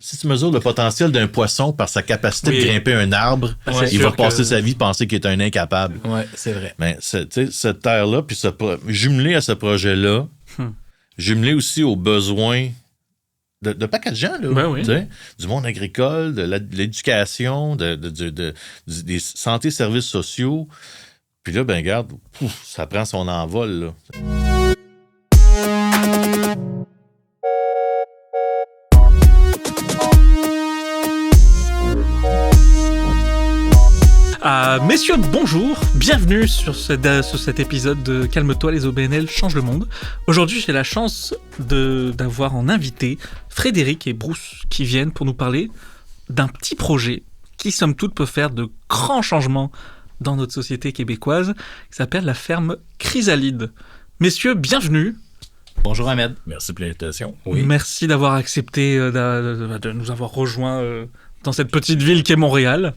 Si tu mesures le potentiel d'un poisson par sa capacité de grimper un arbre, il va passer sa vie penser qu'il est un incapable. Oui, c'est vrai. Mais cette terre-là, puis jumelé à ce projet-là, jumelé aussi aux besoins de paquet de gens, là, du monde agricole, de l'éducation, des santé services sociaux. Puis là, ben regarde, ça prend son envol, là. Messieurs, bonjour, bienvenue sur cet épisode de Calme-toi, les OBNL changent le monde. Aujourd'hui, j'ai la chance d'avoir en invité Frédéric et Bruce qui viennent pour nous parler d'un petit projet qui, somme toute, peut faire de grands changements dans notre société québécoise, qui s'appelle la ferme Chrysalide. Messieurs, bienvenue. Bonjour Ahmed. Merci pour l'invitation. Oui. Merci d'avoir accepté de nous avoir rejoints dans cette petite ville qu'est Montréal.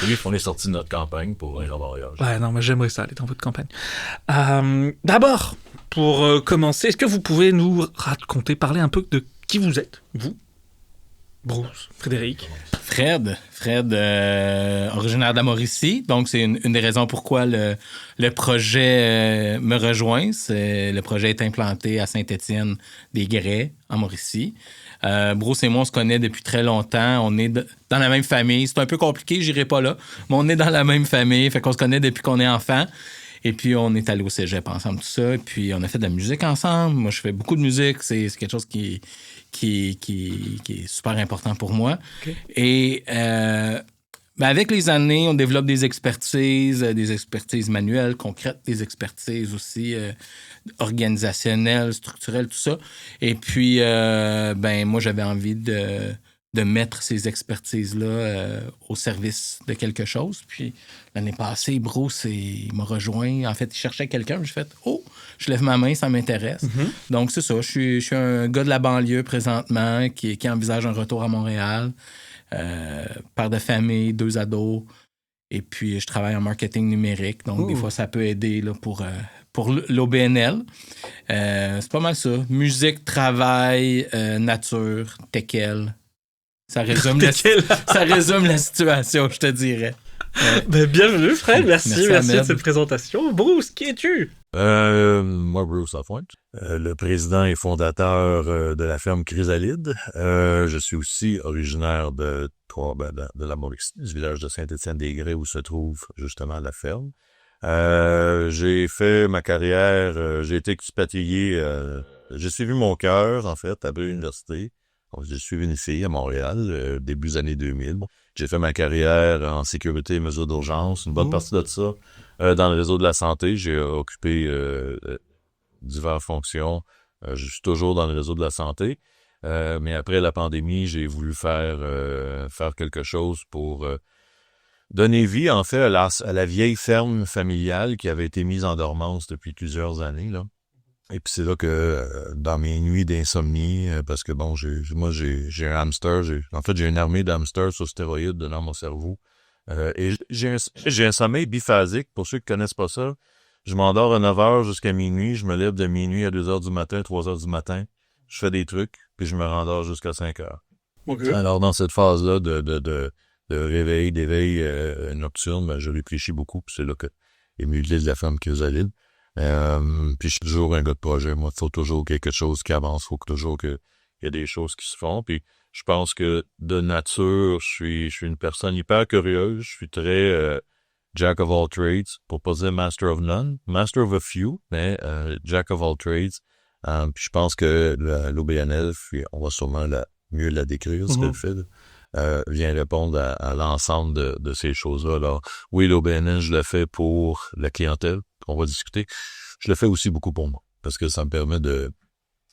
Oui, on est sorti de notre campagne pour aller à Montréal. Ouais, non, mais j'aimerais ça, aller dans votre campagne. D'abord, pour commencer, est-ce que vous pouvez nous raconter, parler un peu de qui vous êtes, vous, Bruce, Frédéric? Fred, originaire de la Mauricie. Donc, c'est une des raisons pourquoi le projet me rejoint. Le projet est implanté à Saint-Étienne-des-Grès, en Mauricie. Bruce et moi, on se connaît depuis très longtemps. On est dans la même famille. C'est un peu compliqué, j'irai pas là. Mais on est dans la même famille. Fait qu'on se connaît depuis qu'on est enfant. Et puis, on est allé au cégep ensemble, tout ça. Et puis, on a fait de la musique ensemble. Moi, je fais beaucoup de musique. C'est quelque chose qui est super important pour moi. Okay. Et avec les années, on développe des expertises manuelles, concrètes, des expertises aussi organisationnelles, structurelles, tout ça. Et puis, moi, j'avais envie de mettre ces expertises-là au service de quelque chose. Puis, l'année passée, Bruce, il m'a rejoint. En fait, il cherchait quelqu'un. J'ai fait « Oh, je lève ma main, ça m'intéresse. Mm-hmm. » Donc, c'est ça. Je suis un gars de la banlieue présentement qui envisage un retour à Montréal. Père de famille, 2 ados. Et puis, je travaille en marketing numérique. Donc, des fois, ça peut aider là, pour l'OBNL. C'est pas mal ça. Musique, travail, nature, tequel. Ça résume la situation, je te dirais. Bienvenue, Fred. Merci de cette présentation. Bruce, qui es-tu? Moi, Bruce Lapointe, le président et fondateur de la ferme Chrysalide. Je suis aussi originaire de la Mauricie, du village de Saint-Étienne-des-Grès où se trouve justement la ferme. J'ai fait ma carrière, j'ai été expatrié, j'ai suivi mon cœur, en fait, après l'université. J'ai suivi une fille à Montréal, début des années 2000. J'ai fait ma carrière en sécurité et mesures d'urgence, une bonne partie de ça. Dans le réseau de la santé, j'ai occupé diverses fonctions. Je suis toujours dans le réseau de la santé. Mais après la pandémie, j'ai voulu faire quelque chose pour donner vie, en fait, à la vieille ferme familiale qui avait été mise en dormance depuis plusieurs années, là. Et puis c'est là que dans mes nuits d'insomnie, parce que bon, j'ai un hamster, j'ai une armée d'hamsters sur stéroïdes dans mon cerveau. Et j'ai un sommeil biphasique. Pour ceux qui connaissent pas ça, je m'endors à 9h jusqu'à minuit, je me lève de minuit à 2h du matin, 3h du matin, je fais des trucs, puis je me rendors jusqu'à 5h. Okay. Alors dans cette phase-là de d'éveil nocturne, je réfléchis beaucoup, puis c'est là que est mieux de la femme Chrysalide. Puis je suis toujours un gars de projet. Moi, il faut toujours quelque chose qui avance. Il faut toujours qu'il y ait des choses qui se font. Puis je pense que de nature, je suis une personne hyper curieuse. Je suis très jack of all trades, pour pas dire master of none. Master of a few, mais jack of all trades. Puis je pense que l'OBNL, on va sûrement mieux la décrire, ce qu'elle fait, vient répondre à l'ensemble de ces choses-là. Alors, oui, l'OBNL, je le fais pour la clientèle. On va discuter. Je le fais aussi beaucoup pour moi, parce que ça me permet de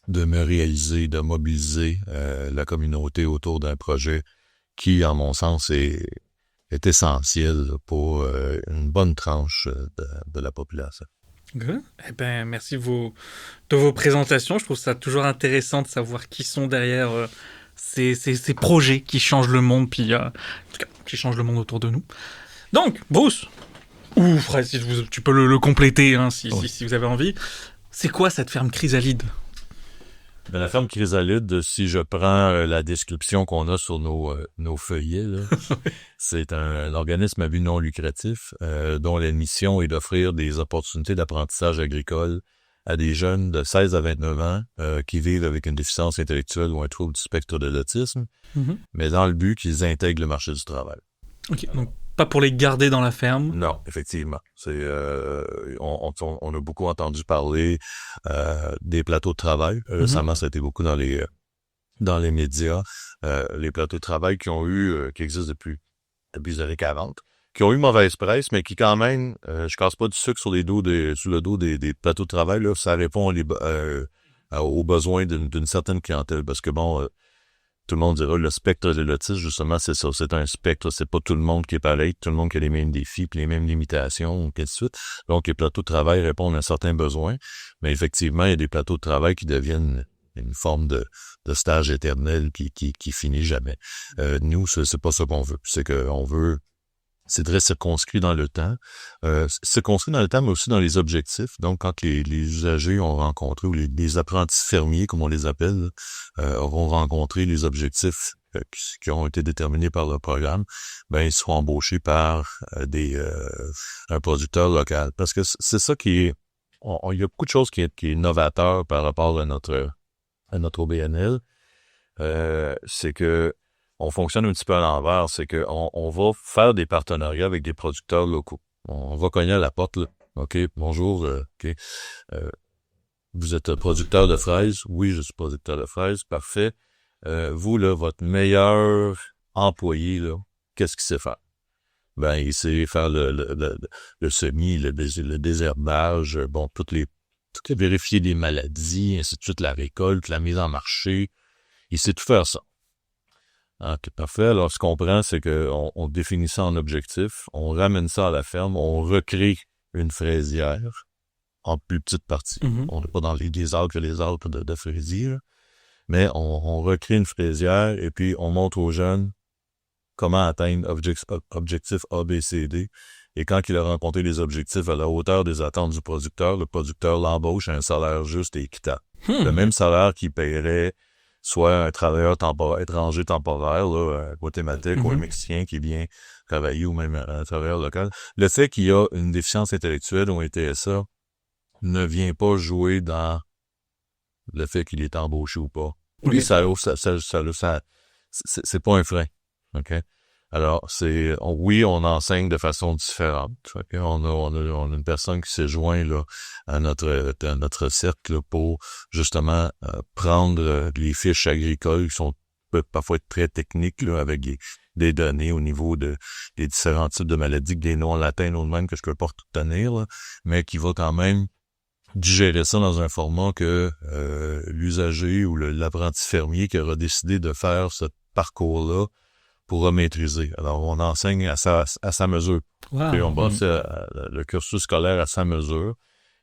me réaliser, de mobiliser la communauté autour d'un projet qui, en mon sens, est essentiel pour une bonne tranche de la population. Okay. Eh bien, merci de vos présentations. Je trouve ça toujours intéressant de savoir qui sont derrière ces projets qui changent le monde, puis en tout cas, qui changent le monde autour de nous. Donc, Bruce, ou Fred, si tu peux le compléter, hein, si vous avez envie. C'est quoi cette ferme Chrysalide? Ben, la ferme Chrysalide, si je prends la description qu'on a sur nos feuillets, là, c'est un organisme à but non lucratif dont la mission est d'offrir des opportunités d'apprentissage agricole à des jeunes de 16 à 29 ans qui vivent avec une déficience intellectuelle ou un trouble du spectre de l'autisme, mais dans le but qu'ils intègrent le marché du travail. OK, donc pas pour les garder dans la ferme. Non, effectivement. C'est on a beaucoup entendu parler des plateaux de travail. Récemment, ça a été beaucoup dans les médias. Les plateaux de travail qui existent depuis les années 40, qui ont eu mauvaise presse, mais qui quand même, je casse pas du sucre sur le dos des plateaux de travail. Là, ça répond aux besoins d'une certaine clientèle. Parce que bon, tout le monde dira, le spectre de l'autisme, justement, c'est ça. C'est un spectre. C'est pas tout le monde qui est pareil, tout le monde qui a les mêmes défis, puis les mêmes limitations, et ainsi de suite. Donc, les plateaux de travail répondent à certains besoins. Mais effectivement, il y a des plateaux de travail qui deviennent une forme de stage éternel qui finit jamais. Nous, c'est pas ça qu'on veut. C'est qu'on veut... C'est très circonscrit dans le temps. Circonscrit dans le temps, mais aussi dans les objectifs. Donc, quand les usagers ont rencontré, ou les apprentis fermiers, comme on les appelle, auront rencontré les objectifs qui ont été déterminés par le programme, ben ils seront embauchés par un producteur local. Parce que c'est ça qui est... Il y a beaucoup de choses qui est novateur par rapport à notre OBNL. C'est que on fonctionne un petit peu à l'envers, c'est que on va faire des partenariats avec des producteurs locaux. On va cogner à la porte, là. OK, bonjour, OK. Vous êtes producteur de fraises? Oui, je suis producteur de fraises, parfait. Vous, là, votre meilleur employé, là, qu'est-ce qu'il sait faire? Ben, il sait faire le semis, le désherbage, bon, vérifier des maladies, ainsi de suite, la récolte, la mise en marché. Il sait tout faire ça. OK, parfait. Alors, ce qu'on prend, c'est qu'on définit ça en objectif, on ramène ça à la ferme, on recrée une fraisière en plus petite partie. On n'est pas dans les arbres de fraisier, là. Mais on recrée une fraisière et puis on montre aux jeunes comment atteindre objectif A, B, C, D. Et quand il a rencontré les objectifs à la hauteur des attentes du producteur, le producteur l'embauche à un salaire juste et équitable. Le même salaire qu'il paierait soit un travailleur étranger temporaire, là, un Guatémaltèque ou un Mexicain qui vient travailler, ou même un travailleur local. Le fait qu'il y a une déficience intellectuelle ou un TSA ne vient pas jouer dans le fait qu'il est embauché ou pas. Oui, c'est pas un frein. OK? Alors, on enseigne de façon différente. Okay? On a une personne qui s'est joint là à notre cercle là, pour justement prendre les fiches agricoles qui peuvent parfois être très techniques là, avec des données au niveau des différents types de maladies, des noms latins, noms de même que je peux pas retenir, là, mais qui va quand même digérer ça dans un format que l'usager ou l'apprenti fermier qui aura décidé de faire ce parcours-là pourra maîtriser. Alors, on enseigne à sa mesure. Wow. Et on bâtit le cursus scolaire à sa mesure.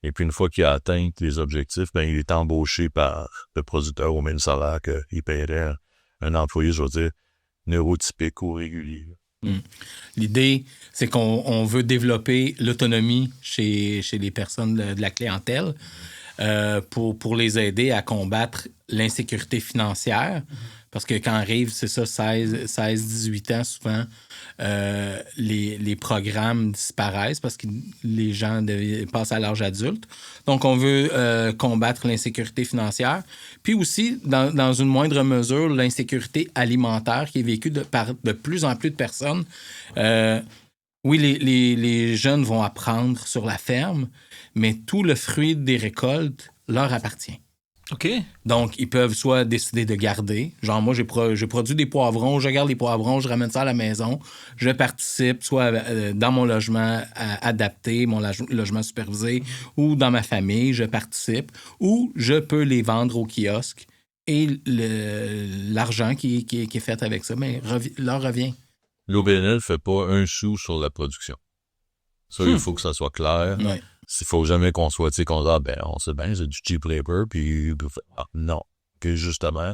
Et puis, une fois qu'il a atteint les objectifs, ben il est embauché par le producteur au même salaire qu'il paierait un employé, je veux dire, neurotypique ou régulier. L'idée, c'est qu'on veut développer l'autonomie chez les personnes de la clientèle pour les aider à combattre l'insécurité financière. Parce que quand arrive, c'est ça, 16-18 ans, souvent, les programmes disparaissent parce que les gens passent à l'âge adulte. Donc, on veut combattre l'insécurité financière. Puis aussi, dans une moindre mesure, l'insécurité alimentaire qui est vécue par de plus en plus de personnes. Oui, les jeunes vont apprendre sur la ferme, mais tout le fruit des récoltes leur appartient. OK. Donc, ils peuvent soit décider de garder. Genre, moi, j'ai produit des poivrons, je garde les poivrons, je ramène ça à la maison, je participe soit dans mon logement adapté, mon logement supervisé, ou dans ma famille, je participe, ou je peux les vendre au kiosque et l'argent qui est fait avec ça, mais leur revient. L'OBNL ne fait pas un sou sur la production. Ça, il faut que ça soit clair. Ouais. Il faut jamais qu'on soit, tu sais, qu'on dit, on sait bien, c'est du cheap labor, puis non. Que justement,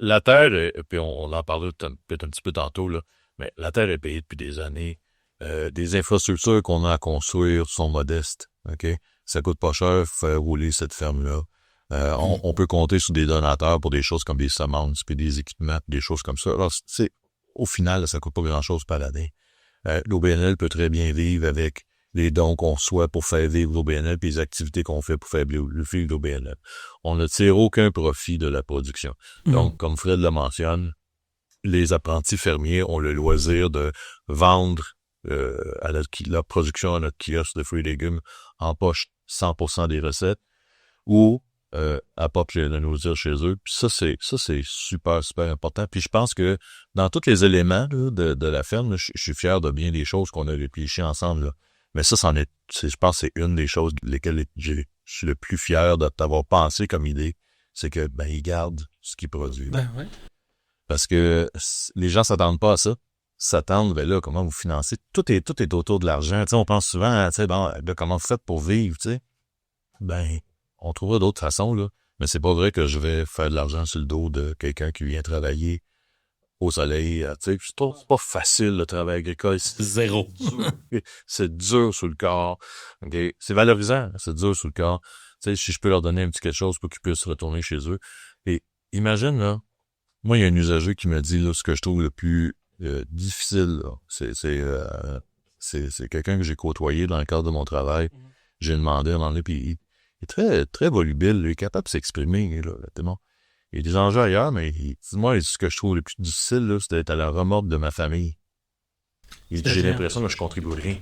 la terre, puis on en parlait peut-être un petit peu tantôt, là, mais la terre est payée depuis des années. Des infrastructures qu'on a à construire sont modestes, OK? Ça coûte pas cher faire rouler cette ferme-là. On peut compter sur des donateurs pour des choses comme des semences, puis des équipements, puis des choses comme ça. Alors, au final, ça coûte pas grand-chose par année. L'OBNL peut très bien vivre avec les dons qu'on reçoit pour faire vivre l'OBNL, puis les activités qu'on fait pour faire vivre l'OBNL. On ne tire aucun profit de la production. Donc, comme Fred le mentionne, les apprentis fermiers ont le loisir de vendre leur production à notre kiosque de fruits et légumes en poche 100% des recettes ou apportent la nourriture chez eux. Puis ça, c'est super, super important. Puis je pense que dans tous les éléments là, de la ferme, là, je suis fier de bien des choses qu'on a réfléchies ensemble. Là. Mais ça, je pense que c'est une des choses lesquelles je suis le plus fier de t'avoir pensé comme idée. C'est que ils gardent ce qu'ils produisent. Ouais. Parce que les gens s'attendent pas à ça. S'attendent, là, comment vous financez? Tout est autour de l'argent. Tu sais, on pense souvent, comment vous faites pour vivre, tu sais? On trouvera d'autres façons, là. Mais c'est pas vrai que je vais faire de l'argent sur le dos de quelqu'un qui vient travailler au soleil. Tu sais, c'est pas facile, le travail agricole. C'est zéro. C'est dur sur le corps. Okay? C'est valorisant, c'est dur sur le corps. Tu sais, si je peux leur donner un petit quelque chose pour qu'ils puissent retourner chez eux. Et imagine, là, moi, il y a un usager qui me dit, là, ce que je trouve le plus difficile, là. C'est quelqu'un que j'ai côtoyé dans le cadre de mon travail. J'ai demandé à un moment donné, puis il est très, très volubile, il est capable de s'exprimer, là, tellement. Il y a des enjeux ailleurs, mais moi, ce que je trouve le plus difficile, là, c'est d'être à la remorque de ma famille. Il dit, j'ai l'impression que je contribue rien.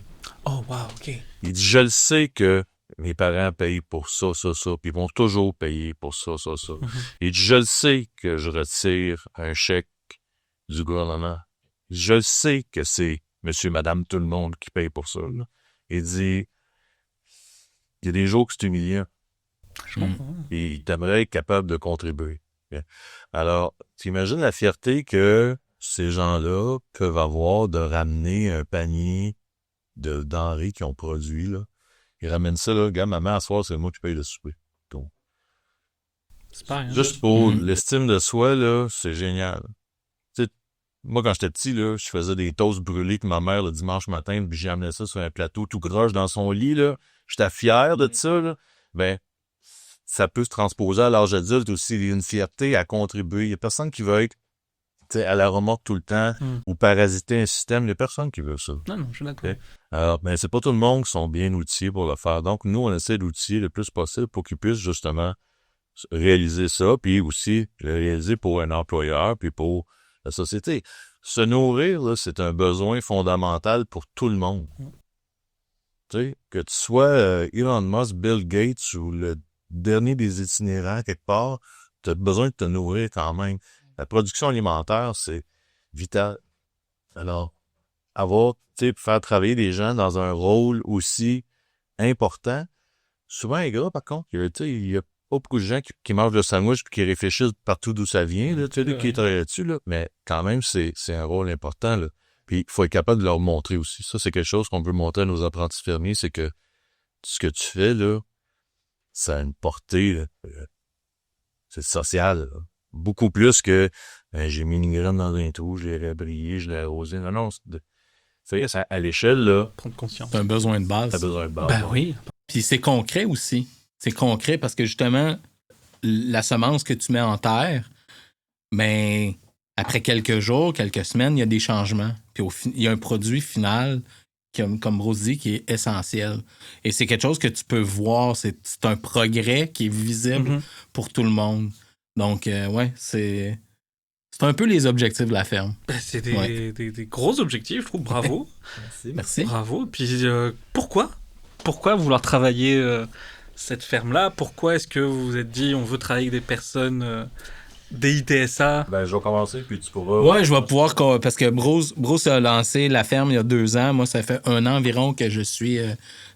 Oh, wow, OK. Il dit, je le sais que mes parents payent pour ça, puis ils vont toujours payer pour ça. Il dit, je le sais que je retire un chèque du gouvernement. Je le sais que c'est monsieur, madame, tout le monde qui paye pour ça, là. Il dit, il y a des jours que c'est humiliant. Et il t'aimerait être capable de contribuer. Alors, t'imagines la fierté que ces gens-là peuvent avoir de ramener un panier de denrées qu'ils ont produit, là. Ils ramènent ça, là. Gars, maman, à soir, c'est moi qui paye le souper. Donc, c'est pas rien. Juste pour l'estime de soi, là, c'est génial. Tu sais, moi, quand j'étais petit, là, je faisais des toasts brûlés que ma mère, le dimanche matin, puis j'ai amené ça sur un plateau tout croche dans son lit, là. J'étais fier de ça, là. Ça peut se transposer à l'âge adulte aussi. Il y a une fierté à contribuer. Il y a personne qui veut être à la remorque tout le temps ou parasiter un système. Il y a personne qui veut ça. Non, je suis d'accord. Alors, c'est pas tout le monde qui sont bien outillés pour le faire. Donc, nous, on essaie d'outiller le plus possible pour qu'ils puissent justement réaliser ça, puis aussi le réaliser pour un employeur, puis pour la société. Se nourrir, là, c'est un besoin fondamental pour tout le monde. Tu sais, que tu sois Elon Musk, Bill Gates ou le dernier des itinérants quelque part, tu as besoin de te nourrir quand même. La production alimentaire, c'est vital. Alors, faire travailler des gens dans un rôle aussi important, souvent ingrat par contre, il y a pas beaucoup de gens qui mangent le sandwich et qui réfléchissent partout d'où ça vient, là, qui travaillent là-dessus, là, mais quand même, c'est un rôle important, là. Puis, il faut être capable de leur montrer aussi. Ça, c'est quelque chose qu'on peut montrer à nos apprentis fermiers, c'est que ce que tu fais, là, ça a une portée, là, c'est social, là. Beaucoup plus que j'ai mis une graine dans un trou, je l'ai rebrillé, je l'ai arrosé. Non, c'est à l'échelle, là. Prendre conscience. C'est un besoin de base. T'as besoin de base. Ben oui. Puis c'est concret aussi. C'est concret parce que justement, la semence que tu mets en terre, après quelques jours, quelques semaines, il y a des changements. Puis il y a un produit final, comme Rose dit, qui est essentiel. Et c'est quelque chose que tu peux voir. C'est un progrès qui est visible pour tout le monde. Donc, c'est un peu les objectifs de la ferme. Ben, c'est des gros objectifs, je trouve. Bravo. Merci. Bravo. Puis pourquoi vouloir travailler cette ferme-là? Pourquoi est-ce que vous vous êtes dit on veut travailler avec des personnes des ITSA? Je vais commencer, puis tu pourras... Ouais, je vais pouvoir... Parce que Bruce a lancé la ferme il y a 2 ans. Moi, ça fait 1 an environ que je suis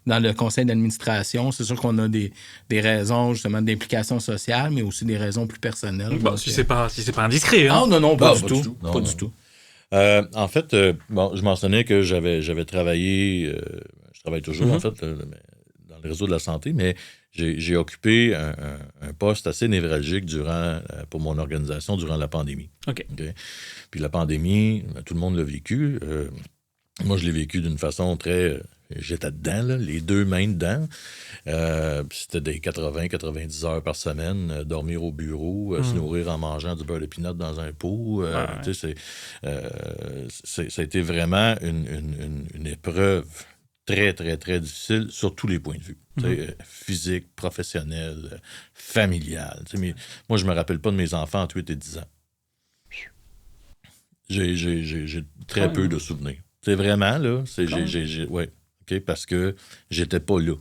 dans le conseil d'administration. C'est sûr qu'on a des raisons, justement, d'implication sociale, mais aussi des raisons plus personnelles. Bon, si c'est pas indiscret. Hein? Non, pas du tout. Pas du tout. En fait, je mentionnais que j'avais travaillé... je travaille toujours, en fait, dans le réseau de la santé, mais j'ai occupé un poste assez névralgique pour mon organisation durant la pandémie. OK. Puis la pandémie, tout le monde l'a vécu. Moi, je l'ai vécu d'une façon très... J'étais dedans, là, les 2 mains dedans. C'était des 80-90 heures par semaine, dormir au bureau, se nourrir en mangeant du beurre de pinot dans un pot. Ça a été vraiment une épreuve très, très, très difficile sur tous les points de vue. Physique, professionnel, familial. Moi, je me rappelle pas de mes enfants entre 8 et 10 ans. J'ai très peu de souvenirs. C'est vraiment, là, ouais. Parce que j'étais pas là.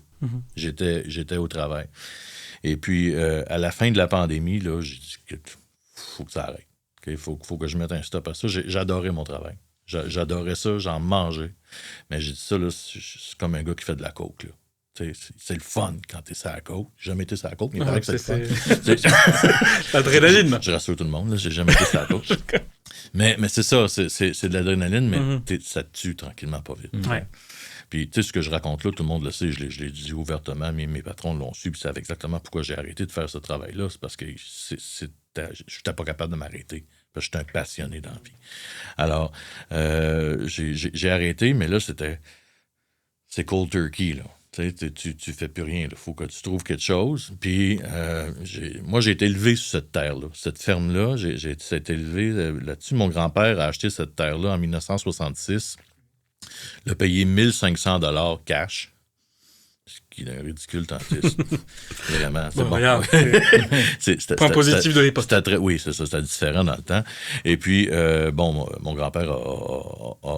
J'étais au travail. Et puis, à la fin de la pandémie, là, j'ai dit qu'il faut que ça arrête. Il faut que je mette un stop à ça. J'adorais mon travail. J'adorais ça, j'en mangeais. Mais j'ai dit ça, là, c'est comme un gars qui fait de la coke, là. C'est le fun quand t'es sur la coke. J'ai jamais été sur la coke, mais il paraît que c'est le fun. L'adrénaline. Je rassure tout le monde, là, j'ai jamais été sur la coke. mais c'est ça, c'est de l'adrénaline, mais ça te tue tranquillement, pas vite. Ouais. Puis, tu sais, ce que je raconte là, tout le monde le sait, je l'ai dit ouvertement, mes patrons l'ont su, puis ils savent exactement pourquoi j'ai arrêté de faire ce travail-là. C'est parce que je n'étais pas capable de m'arrêter. Parce que j'étais un passionné dans la vie. Alors, j'ai arrêté, mais là, c'est cold turkey, là. Tu fais plus rien. Il faut que tu trouves quelque chose. Puis, moi, j'ai été élevé sur cette terre-là. Cette ferme-là, j'ai été élevé là-dessus. Mon grand-père a acheté cette terre-là en 1966. Il a payé 1500 $ cash. Ce qui est un ridicule tantiste. Vraiment. C'est bon. Point positif de l'époque. Oui, c'est ça. C'était différent dans le temps. Et puis, mon grand-père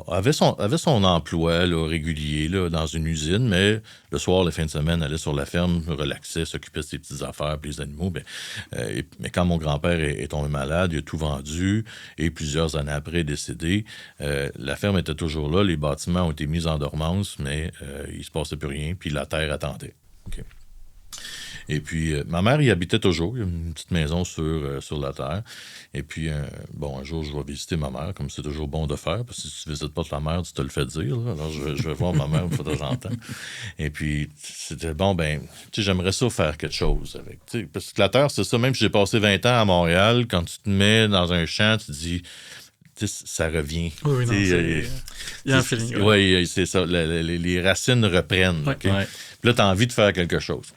avait son emploi là, régulier là, dans une usine, mais le soir, les fins de semaine, allait sur la ferme, relaxait, s'occupait de ses petites affaires, puis les animaux. Mais quand mon grand-père est tombé malade, il a tout vendu, et plusieurs années après, est décédé. La ferme était toujours là, les bâtiments ont été mis en dormance, mais il se passait plus rien, puis la terre attendait. Okay. Et puis, ma mère y habitait toujours. Il y a une petite maison sur la terre. Et puis, un jour, je vais visiter ma mère, comme c'est toujours bon de faire, parce que si tu ne visites pas ta mère, tu te le fais dire. Là. Alors, je vais voir ma mère une fois de temps en temps. Et puis, c'était bon, j'aimerais ça faire quelque chose avec. Parce que la terre, c'est ça. Même si j'ai passé 20 ans à Montréal, quand tu te mets dans un champ, tu te dis... ça revient. Oui, non, il y a un feeling. Oui, c'est ça. Les racines reprennent. Ouais. Okay? Puis là, tu as envie de faire quelque chose.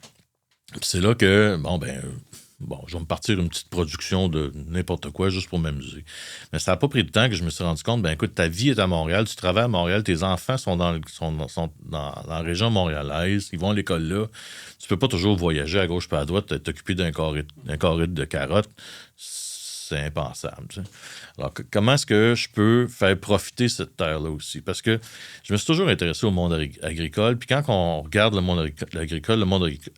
Puis c'est là que, je vais me partir une petite production de n'importe quoi juste pour m'amuser. Mais ça n'a pas pris de temps que je me suis rendu compte, écoute, ta vie est à Montréal, tu travailles à Montréal, tes enfants sont dans la région montréalaise, ils vont à l'école là. Tu peux pas toujours voyager à gauche et à droite, t'occuper d'un carré de carottes. C'est impensable. Tu sais. Alors, comment est-ce que je peux faire profiter cette terre-là aussi? Parce que je me suis toujours intéressé au monde agricole. Puis quand on regarde le monde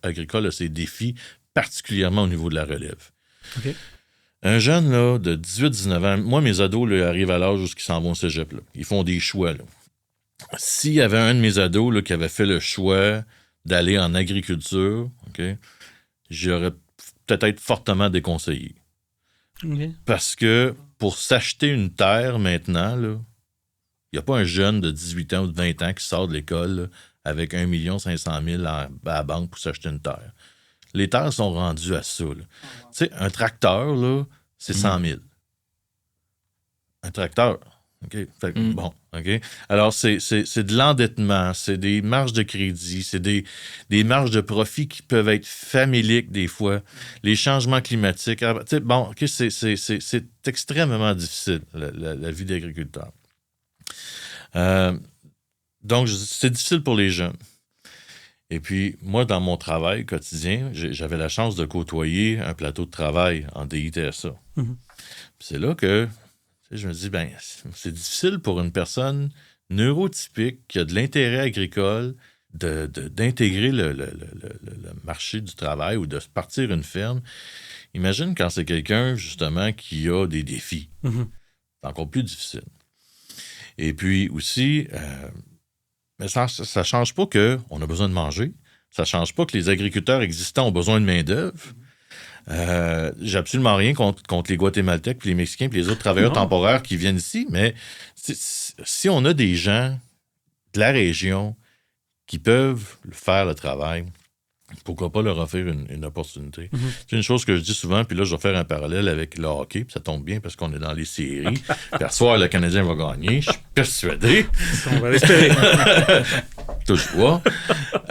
agricole a ses défis, particulièrement au niveau de la relève. Okay. Un jeune là, de 18-19 ans, moi, mes ados là, arrivent à l'âge où ils s'en vont au cégep. Là. Ils font des choix. Là. S'il y avait un de mes ados là, qui avait fait le choix d'aller en agriculture, okay, j'aurais peut-être fortement déconseillé. Okay. Parce que pour s'acheter une terre maintenant, il n'y a pas un jeune de 18 ans ou de 20 ans qui sort de l'école là, avec 1 500 000 à la banque pour s'acheter une terre. Les terres sont rendues à ça. Tu sais, un tracteur, là, c'est 100 000. Un tracteur. OK? Bon, OK? Alors, c'est de l'endettement, c'est des marges de crédit, c'est des marges de profit qui peuvent être faméliques des fois, les changements climatiques. Bon, OK, c'est extrêmement difficile, la vie d'agriculteur. Donc, c'est difficile pour les jeunes. Et puis, moi, dans mon travail quotidien, j'avais la chance de côtoyer un plateau de travail en DITSA. Mm-hmm. C'est là que je me dis, c'est difficile pour une personne neurotypique qui a de l'intérêt agricole d'intégrer le marché du travail ou de partir une ferme. Imagine quand c'est quelqu'un, justement, qui a des défis. Mm-hmm. C'est encore plus difficile. Et puis aussi, mais ça ne change pas qu'on a besoin de manger. Ça ne change pas que les agriculteurs existants ont besoin de main-d'œuvre. J'ai absolument rien contre les Guatémaltèques, puis les Mexicains, puis les autres travailleurs temporaires qui viennent ici, mais si on a des gens de la région qui peuvent faire le travail, pourquoi pas leur offrir une opportunité? C'est une chose que je dis souvent, puis là, je vais faire un parallèle avec le hockey, puis ça tombe bien parce qu'on est dans les séries. Puis à soir, le Canadien va gagner, je suis persuadé. On va l'espérer. Touche pas.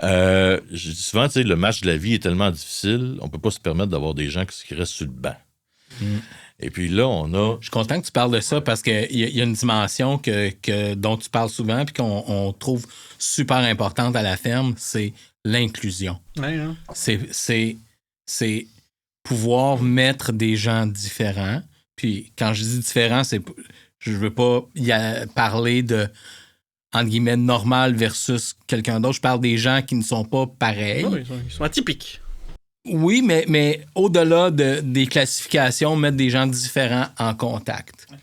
Je dis souvent, tu sais, le match de la vie est tellement difficile, on peut pas se permettre d'avoir des gens qui restent sur le banc. Et puis là, on a... Je suis content que tu parles de ça parce qu'il y a une dimension dont tu parles souvent puis qu'on trouve super importante à la ferme, c'est l'inclusion. Ouais, hein? C'est pouvoir mettre des gens différents. Puis quand je dis différents, je veux pas parler de, entre guillemets, normal versus quelqu'un d'autre. Je parle des gens qui ne sont pas pareils. Oui, ils sont atypiques. Oui, mais au-delà des classifications, mettre des gens différents en contact. Ouais.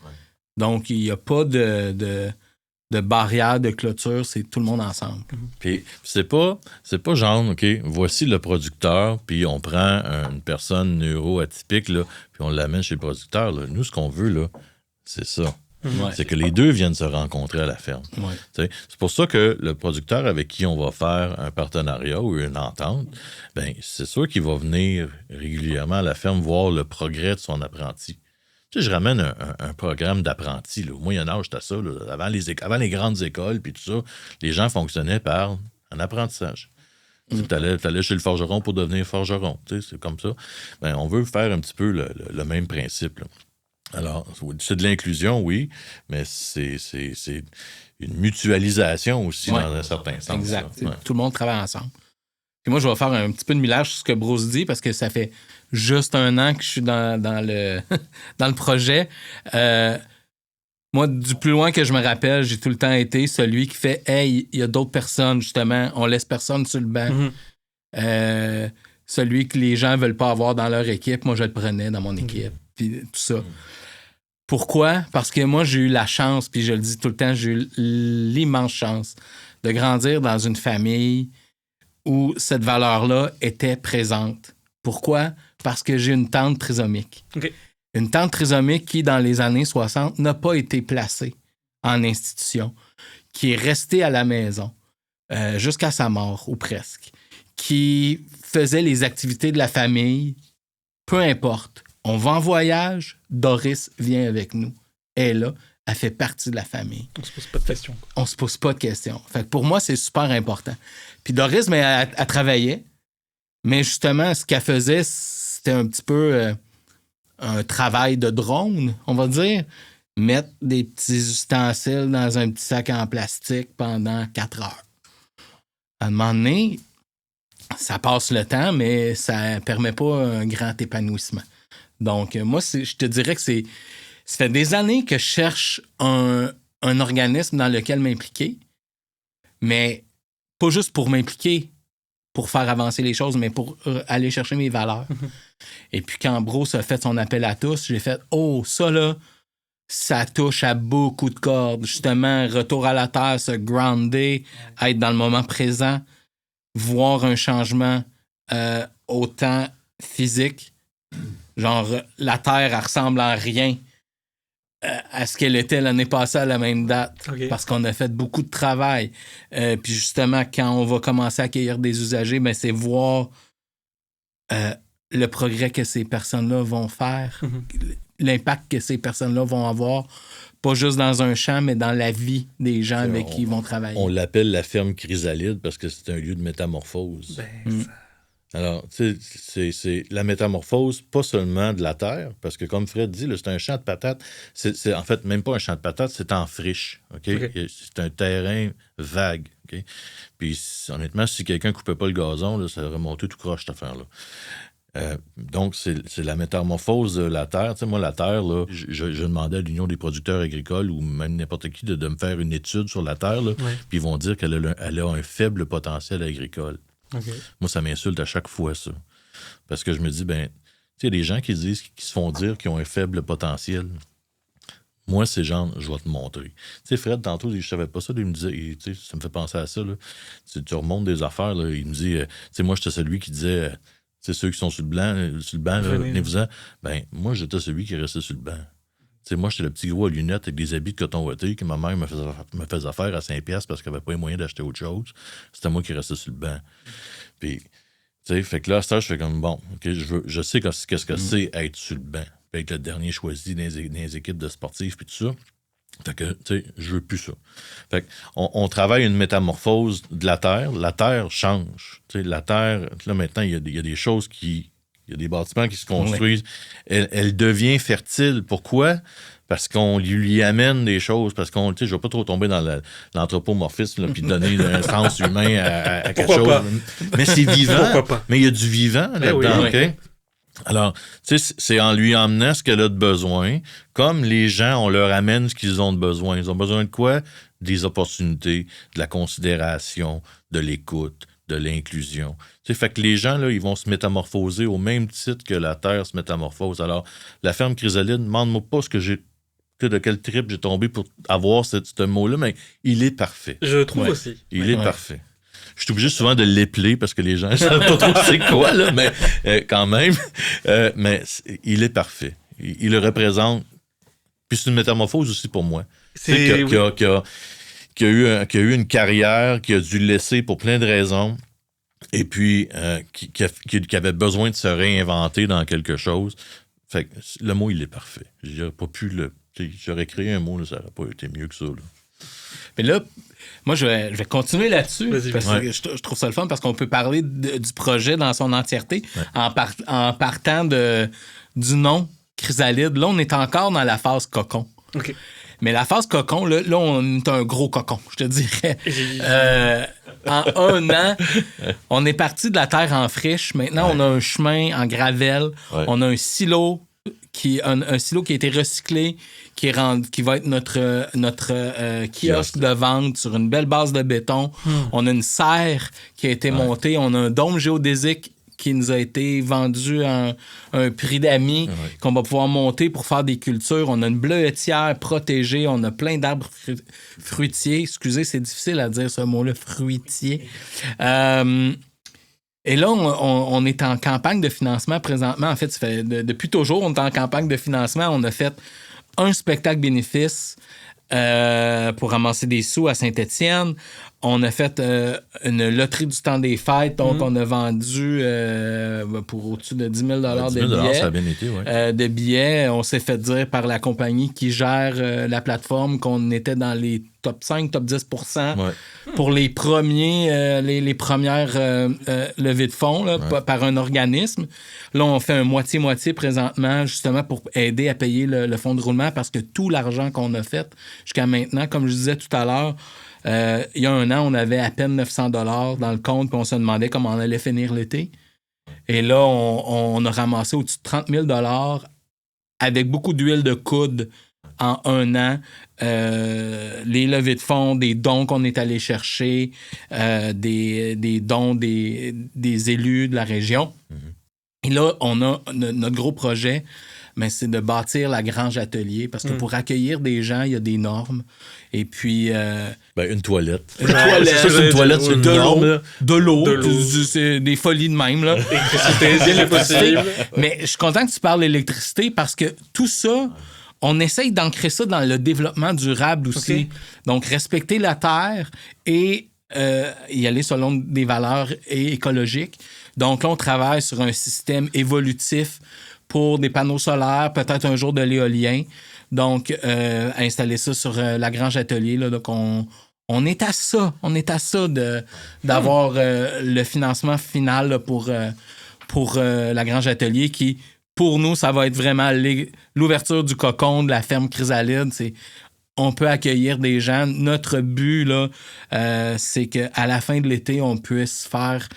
Donc, il n'y a pas de barrière, de clôture, c'est tout le monde ensemble. Puis c'est pas genre, OK, voici le producteur, puis on prend une personne neuroatypique, là, puis on l'amène chez le producteur. Là. Nous, ce qu'on veut, là, c'est ça. Ouais. C'est que les deux viennent se rencontrer à la ferme. Ouais. C'est pour ça que le producteur avec qui on va faire un partenariat ou une entente, ben c'est sûr qu'il va venir régulièrement à la ferme voir le progrès de son apprenti. Tu sais, je ramène un programme d'apprenti. Au Moyen-Âge, c'était ça. Là, avant les grandes écoles, puis tout ça, les gens fonctionnaient par un apprentissage. Tu allais chez le forgeron pour devenir forgeron. C'est comme ça. Ben, on veut faire un petit peu le même principe, là. Alors, c'est de l'inclusion, oui, mais c'est une mutualisation aussi dans un certain sens. Exact. Ouais. Tout le monde travaille ensemble. Puis moi, je vais faire un petit peu de millage sur ce que Bruce dit parce que ça fait juste 1 an que je suis dans le projet. Moi, du plus loin que je me rappelle, j'ai tout le temps été celui qui fait « Hey, il y a d'autres personnes, justement, on laisse personne sur le banc. Celui que les gens ne veulent pas avoir dans leur équipe, moi, je le prenais dans mon équipe. » Puis tout ça. Pourquoi? Parce que moi, j'ai eu la chance, puis je le dis tout le temps, j'ai eu l'immense chance de grandir dans une famille où cette valeur-là était présente. Pourquoi? Parce que j'ai une tante trisomique. Okay. Une tante trisomique qui, dans les années 60, n'a pas été placée en institution, qui est restée à la maison jusqu'à sa mort, ou presque, qui faisait les activités de la famille, peu importe. On va en voyage, Doris vient avec nous. Elle est là, elle fait partie de la famille. On se pose pas de questions. On se pose pas de questions. Fait que pour moi, c'est super important. Puis Doris, mais elle travaillait, mais justement, ce qu'elle faisait, c'était un petit peu un travail de drone, on va dire. Mettre des petits ustensiles dans un petit sac en plastique pendant 4 heures. À un moment donné, ça passe le temps, mais ça permet pas un grand épanouissement. Donc, moi, je te dirais que ça fait des années que je cherche un organisme dans lequel m'impliquer, mais pas juste pour m'impliquer, pour faire avancer les choses, mais pour aller chercher mes valeurs. Et puis, quand Bruce a fait son appel à tous, j'ai fait « Oh, ça là, ça touche à beaucoup de cordes. » Justement, retour à la terre, se grounder, être dans le moment présent, voir un changement autant physique. Genre, la Terre, elle ressemble en rien à ce qu'elle était l'année passée à la même date. Okay. Parce qu'on a fait beaucoup de travail. Puis justement, quand on va commencer à accueillir des usagers, ben, c'est voir le progrès que ces personnes-là vont faire, l'impact que ces personnes-là vont avoir, pas juste dans un champ, mais dans la vie des gens avec qui ils vont travailler. On l'appelle la ferme Chrysalide parce que c'est un lieu de métamorphose. Alors, tu sais, c'est la métamorphose, pas seulement de la terre, parce que comme Fred dit, là, c'est un champ de patates. C'est en fait même pas un champ de patates, c'est en friche. Okay? C'est un terrain vague. Okay? Puis honnêtement, si quelqu'un coupait pas le gazon, là, ça aurait monté tout croche, cette affaire-là. Donc, c'est la métamorphose de la terre. Tu sais, moi, la terre, là, je demandais à l'Union des producteurs agricoles ou même n'importe qui de me faire une étude sur la terre, là, puis ils vont dire qu'elle a un faible potentiel agricole. Okay. Moi, ça m'insulte à chaque fois, ça. Parce que je me dis, ben, tu sais, des gens qui se font dire qu'ils ont un faible potentiel. Moi, c'est genre, je vais te montrer. Tu sais, Fred, tantôt, je savais pas ça, il me disait, tu sais, ça me fait penser à ça, là. Tu remontes des affaires, là, il me dit, tu sais, moi, j'étais celui qui disait, tu sais, ceux qui sont sur le banc, venez-vous-en. Ben, moi, j'étais celui qui restait sur le banc. Tu sais, moi, j'étais le petit gros à lunettes avec des habits de coton ouaté que ma mère me faisait faire à 5$ parce qu'elle n'avait pas les moyens d'acheter autre chose. C'était moi qui restais sur le banc. Puis, Tu sais, fait que là, à ce temps, je fais comme, bon, OK, je sais qu'est-ce que c'est être sur le banc, puis être le dernier choisi dans les équipes de sportifs, puis tout ça. Fait que, tu sais, je veux plus ça. Fait qu'on travaille une métamorphose de la Terre. La Terre change. Tu sais, la Terre, là, maintenant, il y a des choses il y a des bâtiments qui se construisent. Elle devient fertile. Pourquoi? Parce qu'on lui amène des choses, parce qu'on, tu sais, je ne vais pas trop tomber dans l'anthropomorphisme puis donner un sens humain à quelque chose. Pas? Mais c'est vivant. Pourquoi pas? Mais il y a du vivant là-dedans, oui. OK? Alors, tu sais, c'est en lui emmenant ce qu'elle a de besoin, comme les gens, on leur amène ce qu'ils ont de besoin. Ils ont besoin de quoi? Des opportunités, de la considération, de l'écoute, de l'inclusion. Tu sais, fait que les gens, là, ils vont se métamorphoser au même titre que la Terre se métamorphose. Alors, la ferme Chrysalide, demande-moi pas ce que j'ai, de quel trip j'ai tombé pour avoir ce mot-là, mais il est parfait. Je trouve aussi. Il est parfait. Je suis obligé souvent de l'épeler parce que les gens ne savent pas trop c'est quoi, là, mais quand même. Mais il est parfait. Il le représente. Puis c'est une métamorphose aussi pour moi. C'est qui a eu une carrière, qui a dû le laisser pour plein de raisons, et puis qui avait besoin de se réinventer dans quelque chose. Fait que le mot, il est parfait. J'aurais pas pu j'aurais créé un mot, là, ça n'aurait pas été mieux que ça. Là. Mais là, moi, je vais continuer là-dessus. Parce que Ouais. je trouve ça le fun parce qu'on peut parler du projet dans son entièreté en partant du nom Chrysalide. Là, on est encore dans la phase cocon. OK. Mais la phase cocon, là, on est un gros cocon, je te dirais. En 1 an, on est parti de la terre en friche. Maintenant, on a un chemin en gravelle. Ouais. On a un silo un silo qui a été recyclé, qui va être notre kiosque de vente sur une belle base de béton. On a une serre qui a été montée. On a un dôme géodésique qui nous a été vendu à un prix d'amis qu'on va pouvoir monter pour faire des cultures. On a une bleuetière protégée. On a plein d'arbres fruitiers. Excusez, c'est difficile à dire ce mot-là, fruitier. Et là, on est en campagne de financement présentement. En fait, depuis toujours, on est en campagne de financement. On a fait un spectacle bénéfice pour ramasser des sous à Saint-Étienne. On a fait une loterie du temps des fêtes. Donc, on a vendu pour au-dessus de 10 000 de billets. Ça a bien été, de billets. On s'est fait dire par la compagnie qui gère la plateforme qu'on était dans les top 5, top 10 pour les premières levées de fonds là, par un organisme. Là, on fait un moitié-moitié présentement, justement, pour aider à payer le fonds de roulement parce que tout l'argent qu'on a fait jusqu'à maintenant, comme je disais tout à l'heure, il y a 1 an, on avait à peine 900 $ dans le compte puis on se demandait comment on allait finir l'été. Et là, on a ramassé au-dessus de 30 000 $ avec beaucoup d'huile de coude en 1 an. Les levées de fonds, des dons qu'on est allé chercher, des dons des élus de la région. Et là, on a notre gros projet, mais c'est de bâtir la Grange Atelier parce que pour accueillir des gens, il y a des normes. Et puis... une toilette. Une toilette. Ça, c'est une toilette, c'est une norme. De l'eau. C'est des folies de même, là. Mais je suis content que tu parles d'électricité parce que tout ça, on essaye d'ancrer ça dans le développement durable aussi. Okay. Donc, respecter la terre et y aller selon des valeurs écologiques. Donc là, on travaille sur un système évolutif pour des panneaux solaires, peut-être un jour de l'éolien. Donc, installer ça sur la Grange Atelier. Là, donc, on est à ça. On est à ça d'avoir le financement final là, pour la Grange Atelier qui, pour nous, ça va être vraiment l'ouverture du cocon de la ferme Chrysalide. On peut accueillir des gens. Notre but, là, c'est qu'à la fin de l'été, on puisse faire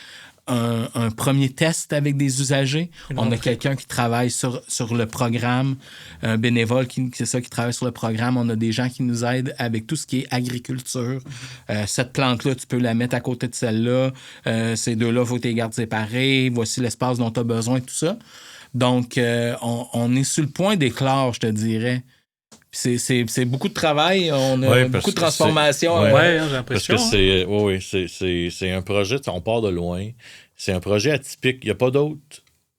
un premier test avec des usagers. On a quelqu'un qui travaille sur le programme, un bénévole qui travaille sur le programme. On a des gens qui nous aident avec tout ce qui est agriculture. Cette plante-là, tu peux la mettre à côté de celle-là. Ces deux-là, il faut que tu les gardes séparés. Voici l'espace dont tu as besoin, tout ça. Donc, on est sur le point d'éclore, je te dirais. C'est beaucoup de travail, on a beaucoup de transformation. J'ai l'impression. Parce que c'est un projet, on part de loin. C'est un projet atypique. Il n'y a pas d'autre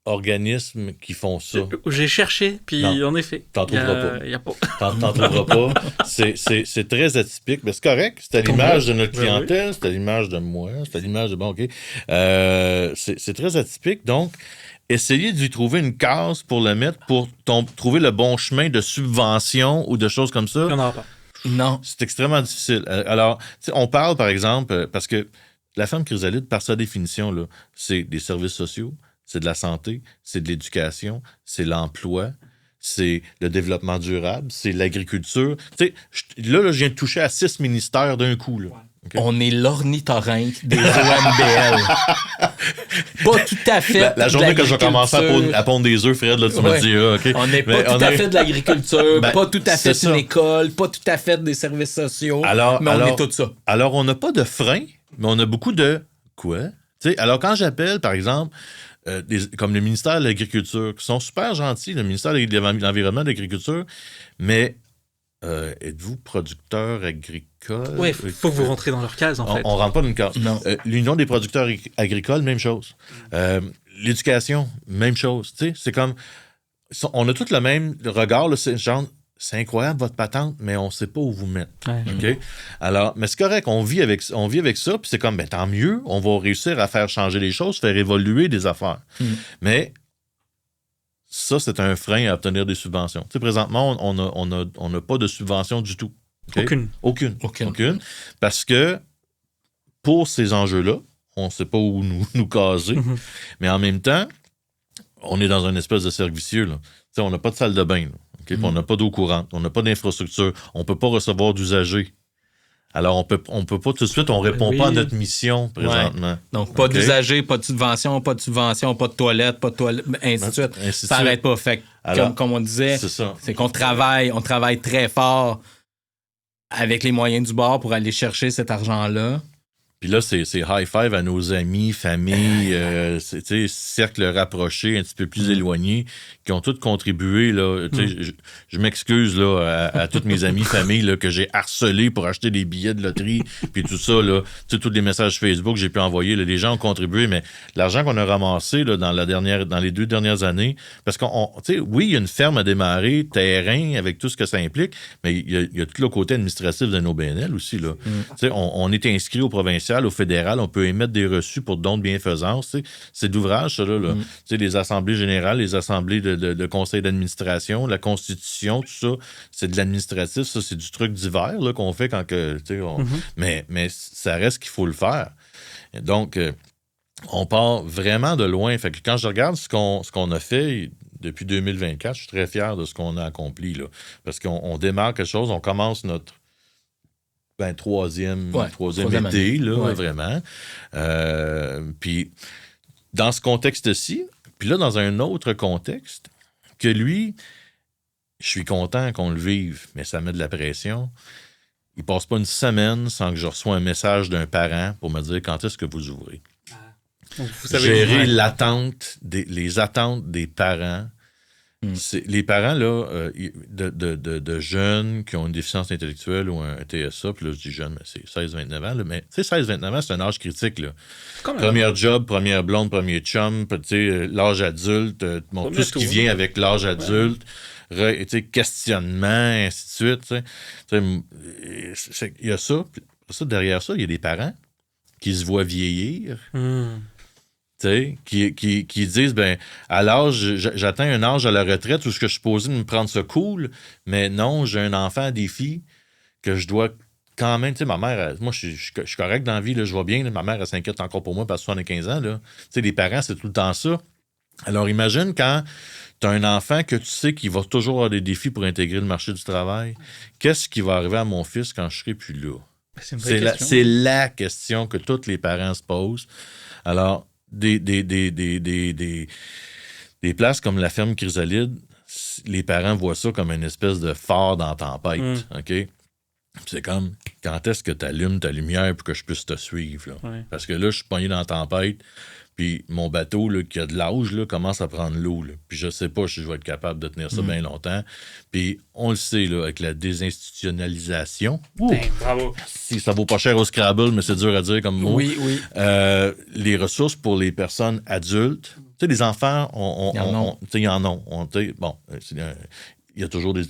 organismes qui font ça. J'ai cherché, puis en effet. T'en trouveras pas. T'en trouveras pas. C'est très atypique, mais c'est correct. C'est à l'image de notre clientèle, c'est à l'image de moi, c'est à l'image de bon, OK. C'est très atypique, donc essayez de lui trouver une case pour le mettre, pour trouver le bon chemin de subvention ou de choses comme ça. Il n'y en aura pas. Non. C'est extrêmement difficile. Alors, on parle, par exemple, parce que la ferme Chrysalide, par sa définition, là, c'est des services sociaux, c'est de la santé, c'est de l'éducation, c'est l'emploi, c'est le développement durable, c'est l'agriculture. Tu sais, là, je viens de toucher à 6 ministères d'un coup, là. Okay. On est l'ornithorynque des OMBL. Pas tout à fait. La journée que je vais commencer à pondre des œufs, Fred, là, tu me dis, OK. On n'est pas tout à fait de l'agriculture, pas tout à fait une école, pas tout à fait des services sociaux, mais on est tout ça. Alors, on n'a pas de frein, mais on a beaucoup de quoi? Tu sais, alors, quand j'appelle, par exemple, comme le ministère de l'Agriculture, qui sont super gentils, le ministère de l'Environnement et de l'Agriculture, mais êtes-vous producteur agricole? Oui, il faut que vous rentrez dans leur case, en fait. On ne rentre pas dans une case. Non. L'Union des producteurs agricoles, même chose. L'éducation, même chose. Tu sais, c'est comme... On a tous le même regard, là, c'est genre... C'est incroyable, votre patente, mais on ne sait pas où vous mettre. Ouais. Okay? Alors, mais c'est correct, on vit avec ça, puis c'est comme, ben, tant mieux, on va réussir à faire changer les choses, faire évoluer des affaires. Mais ça, c'est un frein à obtenir des subventions. Tu sais, présentement, on n'a pas de subvention du tout. Okay? Aucune. Parce que pour ces enjeux-là, on ne sait pas où nous caser, mais en même temps, on est dans une espèce de cercle vicieux. Là. Tu sais, on n'a pas de salle de bain, là. Okay? On n'a pas d'eau courante, on n'a pas d'infrastructure, on ne peut pas recevoir d'usagers. Alors, on peut pas tout de suite, on ne répond pas à notre mission présentement. Ouais. Donc, pas d'usagers, pas de subvention, pas de toilette, ainsi de suite. Ça n'arrête pas. Fait que, comme on disait, c'est qu'on travaille très fort avec les moyens du bord pour aller chercher cet argent-là. Puis là, c'est high five à nos amis, familles, cercles rapprochés, un petit peu plus éloignés, qui ont tous contribué. Là, je m'excuse là, à tous mes amis, familles là, que j'ai harcelés pour acheter des billets de loterie, puis tout ça. Là, tous les messages Facebook que j'ai pu envoyer, là, les gens ont contribué, mais l'argent qu'on a ramassé là, dans les 2 dernières années, parce oui, il y a une ferme à démarrer, terrain, avec tout ce que ça implique, mais il y a tout le côté administratif de nos BNL aussi. Là. On est inscrit au provincial, au fédéral, on peut émettre des reçus pour dons de bienfaisance. C'est d'ouvrage, ça, là. Les assemblées générales, les assemblées de conseils d'administration, la constitution, tout ça, c'est de l'administratif, ça, c'est du truc divers là, qu'on fait quand que, mais ça reste qu'il faut le faire. Et donc, on part vraiment de loin. Fait que quand je regarde ce qu'on a fait depuis 2024, je suis très fier de ce qu'on a accompli, là, parce qu'on démarre quelque chose, on commence notre troisième été, là, vraiment. Puis, dans ce contexte-ci, puis là, dans un autre contexte, que lui, je suis content qu'on le vive, mais ça met de la pression. Il passe pas une semaine sans que je reçois un message d'un parent pour me dire quand est-ce que vous ouvrez. Vous savez, gérer les attentes des parents. Les parents là, de jeunes qui ont une déficience intellectuelle ou un TSA, puis là je dis jeune, mais c'est 16-29 ans, là, mais tu sais, 16-29 ans, c'est un âge critique. Là. Premier job, première blonde, premier chum, l'âge adulte, tout ce qui vient avec l'âge adulte, questionnement, ainsi de suite. Il y a ça. Derrière ça, il y a des parents qui se voient vieillir. Qui disent, à l'âge, j'atteins un âge à la retraite où je suis supposé me prendre ça cool, mais non, j'ai un enfant à défi que je dois quand même, ma mère, moi, je suis correct dans la vie, là, je vois bien, là, ma mère, elle s'inquiète encore pour moi parce que 75 ans, là. Les parents, c'est tout le temps ça. Alors, imagine quand tu as un enfant que tu sais qu'il va toujours avoir des défis pour intégrer le marché du travail. Qu'est-ce qui va arriver à mon fils quand je serai plus là? C'est la question que tous les parents se posent. Alors, des places comme la ferme Chrysalide, les parents voient ça comme une espèce de phare dans la tempête. OK? C'est comme, quand est-ce que tu allumes ta lumière pour que je puisse te suivre? Là? Parce que là, je suis pogné dans la tempête, puis mon bateau, là, qui a de l'âge, là, commence à prendre l'eau. Là. Puis je sais pas si je vais être capable de tenir ça bien longtemps. Puis on le sait, là, avec la désinstitutionnalisation. Bravo. Si ça vaut pas cher au Scrabble, mais c'est dur à dire comme mot. Oui. Les ressources pour les personnes adultes sais, les enfants, ils en ont. Il y a toujours des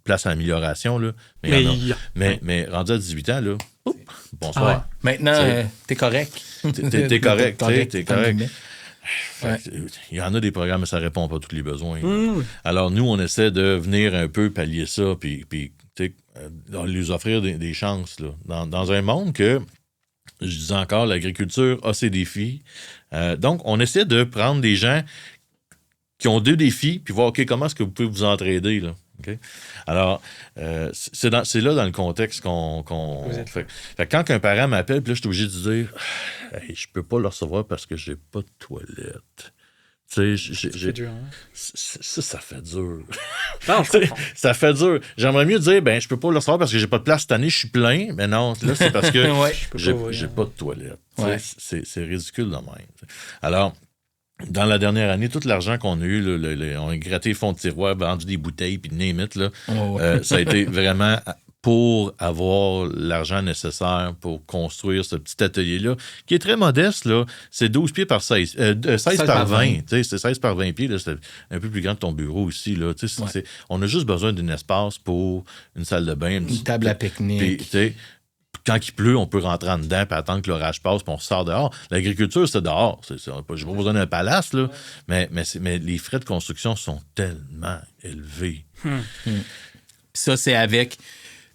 places à amélioration, là. Mais rendu à 18 ans, là, bonsoir. Maintenant, t'es correct. T'es correct, t'es correct. Il y en a des programmes, mais ça répond pas à tous les besoins. Alors, nous, on essaie de venir un peu pallier ça, puis lui offrir des chances. Là. Dans un monde que, je disais encore, l'agriculture a ses défis. Donc, on essaie de prendre des gens qui ont 2 défis, puis voir, OK, comment est-ce que vous pouvez vous entraider, là? Okay? Alors, c'est là dans le contexte qu'on fait. Fait que quand un parent m'appelle, puis là, je suis obligé de dire hey, je peux pas le recevoir parce que j'ai pas de toilette. Tu sais, c'est dur, hein? Ça fait dur. Non, je comprends. Ça fait dur. J'aimerais mieux dire je peux pas le recevoir parce que j'ai pas de place cette année, je suis plein. Mais non, là, c'est parce que j'ai pas de toilette. Ouais. C'est ridicule de même. Alors, dans la dernière année, tout l'argent qu'on a eu, on a gratté les fonds de tiroir, vendu des bouteilles, puis name it, là, ça a été vraiment pour avoir l'argent nécessaire pour construire ce petit atelier-là, qui est très modeste, là. C'est 12 pieds par 16. 16 par 20. C'est 16 par 20 pieds, là. C'est un peu plus grand que ton bureau ici, là. On a juste besoin d'un espace pour une salle de bain. Une table à pique-nique. Puis, quand il pleut, on peut rentrer en dedans puis attendre que l'orage passe puis on sort dehors. L'agriculture, c'est dehors. J'ai pas besoin d'un palace, là, mais les frais de construction sont tellement élevés. Ça, c'est avec...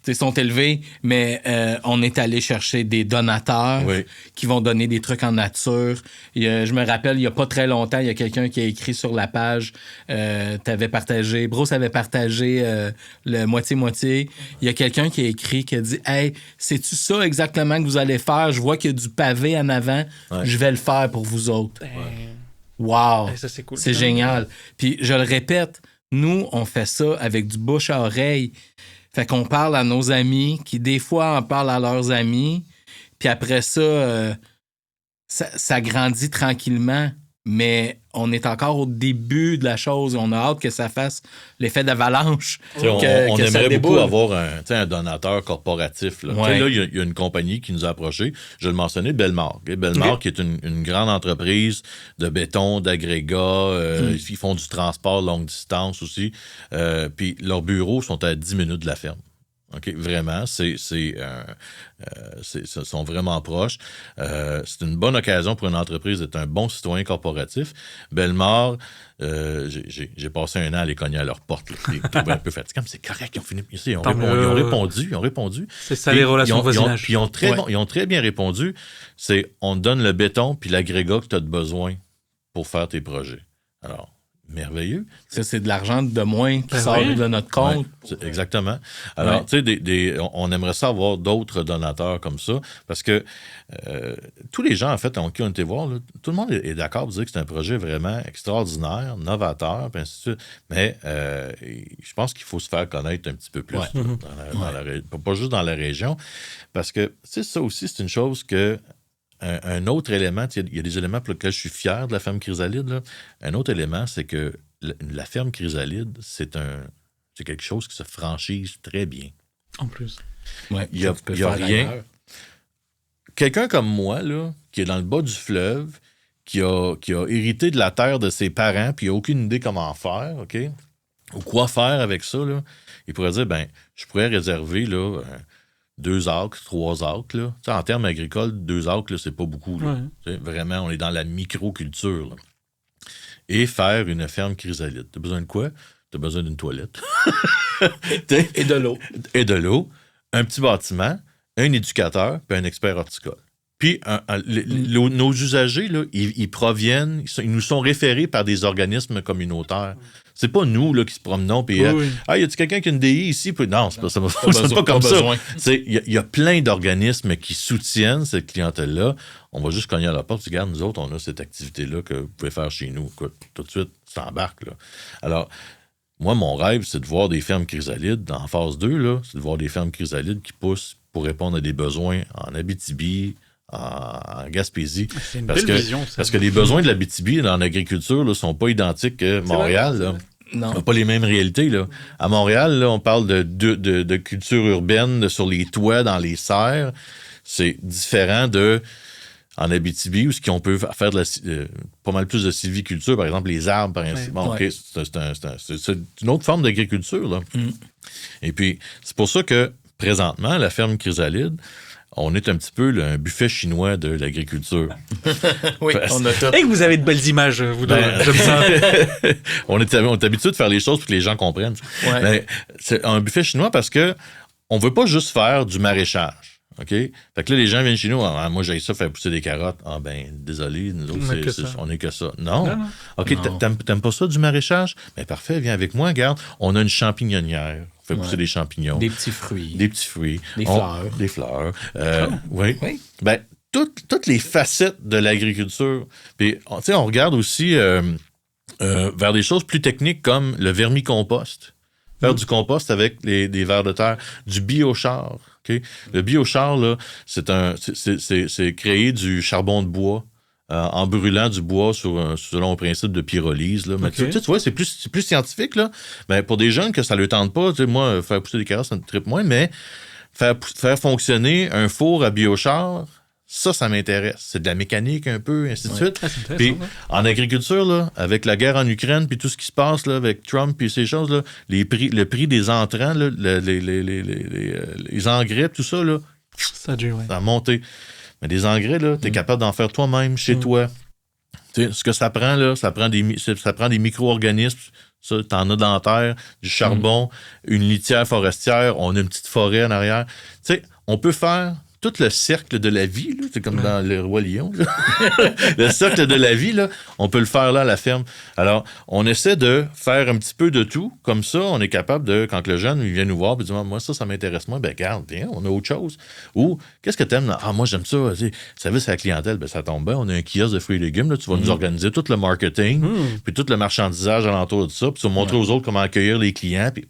Ils sont élevés, mais on est allé chercher des donateurs qui vont donner des trucs en nature. Je me rappelle, il n'y a pas très longtemps, il y a quelqu'un qui a écrit sur la page, Bruce avait partagé le moitié-moitié. Il y a quelqu'un qui a écrit, qui a dit « Hey, c'est-tu ça exactement que vous allez faire? Je vois qu'il y a du pavé en avant. Je vais le faire pour vous autres. » Wow! Ça, c'est cool. C'est génial. Puis, je le répète, nous, on fait ça avec du bouche à oreille. Fait qu'on parle à nos amis, qui des fois en parlent à leurs amis, puis après ça, ça grandit tranquillement, mais on est encore au début de la chose. On a hâte que ça fasse l'effet d'avalanche. On aimerait beaucoup avoir un donateur corporatif. Là, là il y a une compagnie qui nous a approchés. Je le mentionnais, Bellemare. Bellemare, qui est une grande entreprise de béton, d'agrégats. Ils font du transport longue distance aussi. Puis leurs bureaux sont à 10 minutes de la ferme. OK, vraiment, sont vraiment proches. C'est une bonne occasion pour une entreprise d'être un bon citoyen corporatif. Bellemare, j'ai passé 1 an à les cogner à leur porte. Ils étaient un peu fatigués, mais c'est correct, ils ont fini. Ils ont répondu. C'est ça, les relations de voisinage. Puis ils ont très bien répondu. On te donne le béton puis l'agrégat que tu as besoin pour faire tes projets. Alors, merveilleux. Ça, c'est de l'argent de moins qui sort de notre compte. Exactement. Alors, tu sais, on aimerait ça avoir d'autres donateurs comme ça, parce que tous les gens, en fait, qui ont été voir, là, tout le monde est d'accord pour dire que c'est un projet vraiment extraordinaire, novateur, puis ainsi de suite. Mais je pense qu'il faut se faire connaître un petit peu plus, pas juste dans la région, parce que, tu sais, ça aussi, c'est une chose que un autre élément, il y a des éléments pour lesquels je suis fier de la ferme Chrysalide. Là. Un autre élément, c'est que la ferme Chrysalide, c'est quelque chose qui se franchise très bien. En plus. Il y a rien. Quelqu'un comme moi, là, qui est dans le bas du fleuve, qui a hérité de la terre de ses parents, puis il n'a aucune idée comment faire, OK? Ou quoi faire avec ça, là, il pourrait dire, je pourrais réserver, là, 2 acres, 3 acres. Là. En termes agricoles, 2 acres, là, c'est pas beaucoup. Là. Vraiment, on est dans la microculture. Là. Et faire une ferme Chrysalide. Tu as besoin de quoi? Tu as besoin d'une toilette. Et de l'eau. Et de l'eau. Un petit bâtiment, un éducateur, puis un expert horticole. Puis, nos usagers, là, ils proviennent, ils nous sont référés par des organismes communautaires. C'est pas nous là, qui se promenons. Puis, y a-t-il quelqu'un qui a une DI ici? Puis, non, ça ne fonctionne pas comme ça. Il y a plein d'organismes qui soutiennent cette clientèle-là. On va juste cogner à la porte. Regarde, nous autres, on a cette activité-là que vous pouvez faire chez nous. Écoute, tout de suite, ça embarque. Là. Alors, moi, mon rêve, c'est de voir des fermes Chrysalides en phase 2. Là, c'est de voir des fermes Chrysalides qui poussent pour répondre à des besoins en Abitibi, en Gaspésie. C'est une belle vision, ça. Parce que les besoins de l'Abitibi dans l'agriculture ne sont pas identiques que Montréal. Là. Non. On n'a pas les mêmes réalités. Là. À Montréal, là, on parle de culture urbaine sur les toits, dans les serres. C'est différent de en Abitibi, où on peut faire pas mal plus de sylviculture, par exemple, les arbres, par exemple. Bon, OK, c'est une autre forme d'agriculture, là. Et puis, c'est pour ça que, présentement, la ferme Chrysalide, on est un petit peu un buffet chinois de l'agriculture. Oui, on a tout. Et que vous avez de belles images, vous deux. J'aime ça. on est habitué de faire les choses pour que les gens comprennent. Ouais. Mais c'est un buffet chinois parce que on veut pas juste faire du maraîchage. OK? Fait que là, les gens viennent chez nous. Ah, moi, j'ai ça, faire pousser des carottes. Ah, ben, désolé, nous autres, on n'est que ça. Non. OK, non. T'aimes pas ça, du maraîchage? Ben, parfait, viens avec moi, regarde. On a une champignonnière. On fait pousser des champignons. Des petits fruits. Des petits fruits. Des fleurs. Oui. Ben, toutes les facettes de l'agriculture. Puis, tu sais, on regarde aussi vers des choses plus techniques comme le vermicompost. Faire du compost avec des vers de terre, du biochar. Okay? Le biochar, là, c'est créer du charbon de bois en brûlant du bois selon le principe de pyrolyse. Là. Mais tu vois, c'est plus scientifique. Là. Mais pour des jeunes que ça ne leur tente pas, moi, faire pousser des carottes, ça me tripe moins, mais faire fonctionner un four à biochar, ça m'intéresse. C'est de la mécanique un peu, ainsi de suite. Puis en agriculture, là, avec la guerre en Ukraine, puis tout ce qui se passe là, avec Trump, puis ces choses-là, le prix des entrants, là, les engrais, tout ça, là, ça a monté. Mais des engrais, là, tu es capable d'en faire toi-même, chez toi. T'sais, ce que ça prend, là, ça prend des micro-organismes. Ça, t'en as dans la terre, du charbon, une litière forestière, on a une petite forêt en arrière. Tu sais, on peut faire tout le cercle de la vie, là, c'est comme dans Le Roi Lion. Le cercle de la vie, là, on peut le faire là à la ferme. Alors, on essaie de faire un petit peu de tout. Comme ça, on est capable de, quand le jeune il vient nous voir et dit « Moi, ça m'intéresse moins. » Ben, regarde, viens, on a autre chose. Ou, qu'est-ce que t'aimes? Ah, moi, j'aime ça. Service à la clientèle, ben, ça tombe bien. On a un kiosque de fruits et légumes. Là, tu vas nous organiser tout le marketing, puis tout le marchandisage alentour de ça, puis tu vas montrer aux autres comment accueillir les clients. Puis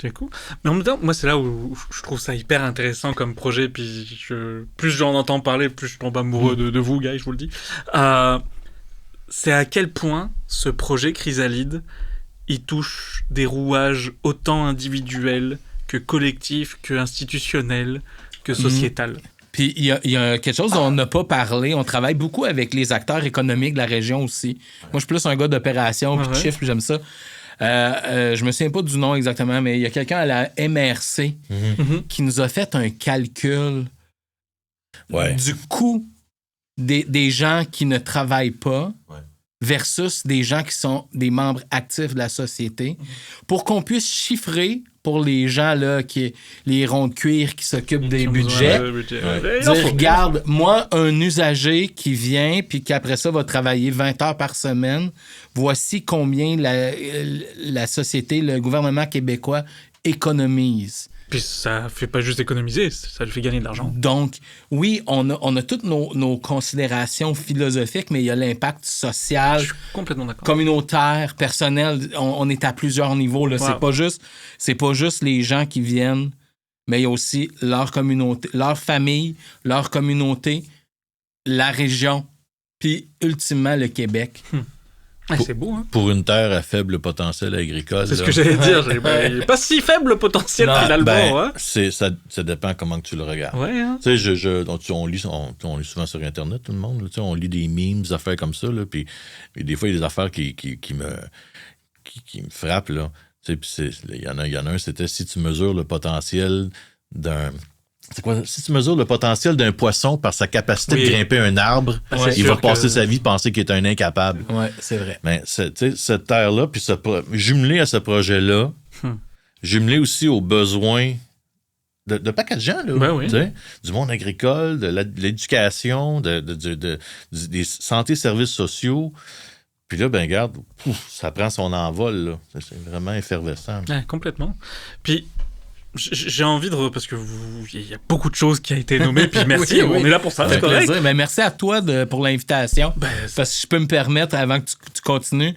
c'est cool. Mais en même temps, moi, c'est là où je trouve ça hyper intéressant comme projet. Puis plus j'en entends parler, plus je tombe amoureux de vous, gars, je vous le dis. C'est à quel point ce projet Chrysalide, il touche des rouages autant individuels que collectifs, que institutionnels, que sociétals. Puis il y a quelque chose dont on n'a pas parlé. On travaille beaucoup avec les acteurs économiques de la région aussi. Moi, je suis plus un gars d'opération, puis de chiffres, j'aime ça. Je me souviens pas du nom exactement, mais il y a quelqu'un à la MRC qui nous a fait un calcul du coût des gens qui ne travaillent pas versus des gens qui sont des membres actifs de la société pour qu'on puisse chiffrer pour les gens là, les ronds de cuir qui s'occupent des budgets. Dire, regarde, moi, un usager qui vient puis qui après ça va travailler 20 heures par semaine, voici combien la société, le gouvernement québécois économise. Puis ça fait pas juste économiser, ça lui fait gagner de l'argent. Donc, oui, on a toutes nos considérations philosophiques, mais il y a l'impact social, complètement d'accord, communautaire, personnel. On est à plusieurs niveaux. Là. Wow. C'est pas juste les gens qui viennent, mais il y a aussi leur communauté, leur famille, leur communauté, la région, puis ultimement le Québec. C'est beau, hein? Pour une terre à faible potentiel agricole. C'est ce que j'allais dire. Il n'est pas si faible le potentiel finalement. Ça dépend comment tu le regardes. Ouais, hein? Tu sais, on lit souvent sur Internet, tout le monde. Là, on lit des memes, des affaires comme ça. Là, puis des fois, il y a des affaires qui me frappent. Là. Il y en a un, c'était si tu mesures le potentiel d'un... C'est quoi? Si tu mesures le potentiel d'un poisson par sa capacité de grimper un arbre, il va passer sa vie à penser qu'il est un incapable. Oui, c'est vrai. Mais cette terre-là, puis jumelé à ce projet-là, jumelé aussi aux besoins de paquet de gens, là, du monde agricole, de l'éducation, des santé services sociaux. Puis là, ben regarde, ça prend son envol. Là. C'est vraiment effervescent. Ouais, complètement. Puis j'ai envie de... Parce que il y a beaucoup de choses qui ont été nommées, puis merci, on est là pour ça, c'est correct. Ben, merci à toi pour l'invitation. Parce que je peux me permettre, avant que tu continues,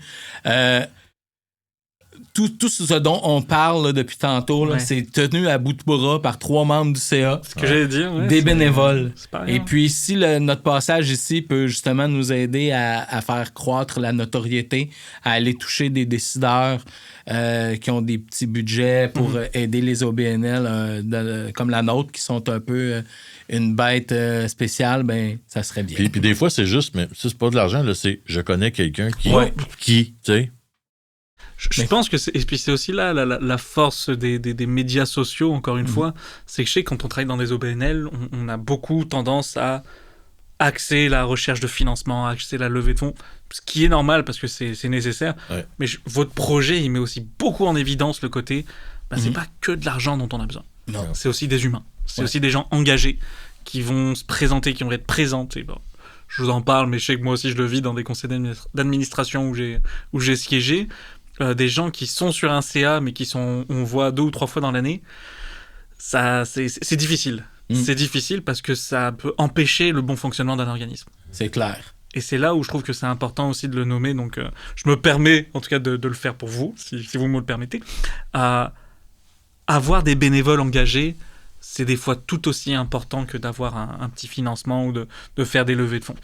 tout ce dont on parle là, depuis tantôt, là, c'est tenu à bout de bras par 3 membres du CA. C'est ce que j'allais dire. Des bénévoles. Et puis si notre passage ici peut justement nous aider à faire croître la notoriété, à aller toucher des décideurs qui ont des petits budgets pour aider les OBNL comme la nôtre, qui sont un peu une bête spéciale, ben ça serait bien. Puis des fois, c'est juste, mais ça, c'est pas de l'argent, là, c'est je connais quelqu'un qui, tu sais. Je pense que et puis c'est aussi là la force des médias sociaux, encore une fois, c'est que je sais, quand on travaille dans des OBNL, on a beaucoup tendance à axer la recherche de financement, axer la levée de fonds, ce qui est normal parce que c'est nécessaire. Ouais. Mais votre projet, il met aussi beaucoup en évidence le côté, c'est pas que de l'argent dont on a besoin. Non. C'est aussi des humains. C'est aussi des gens engagés qui vont se présenter, qui vont être présentés. Bon, je vous en parle, mais je sais que moi aussi je le vis dans des conseils d'administration où j'ai siégé. Des gens qui sont sur un CA, mais on voit 2 ou 3 fois dans l'année, ça, c'est difficile. C'est difficile parce que ça peut empêcher le bon fonctionnement d'un organisme. C'est clair. Et c'est là où je trouve que c'est important aussi de le nommer. Donc, je me permets, en tout cas, de le faire pour vous, si vous me le permettez. Avoir des bénévoles engagés, c'est des fois tout aussi important que d'avoir un petit financement ou de faire des levées de fonds.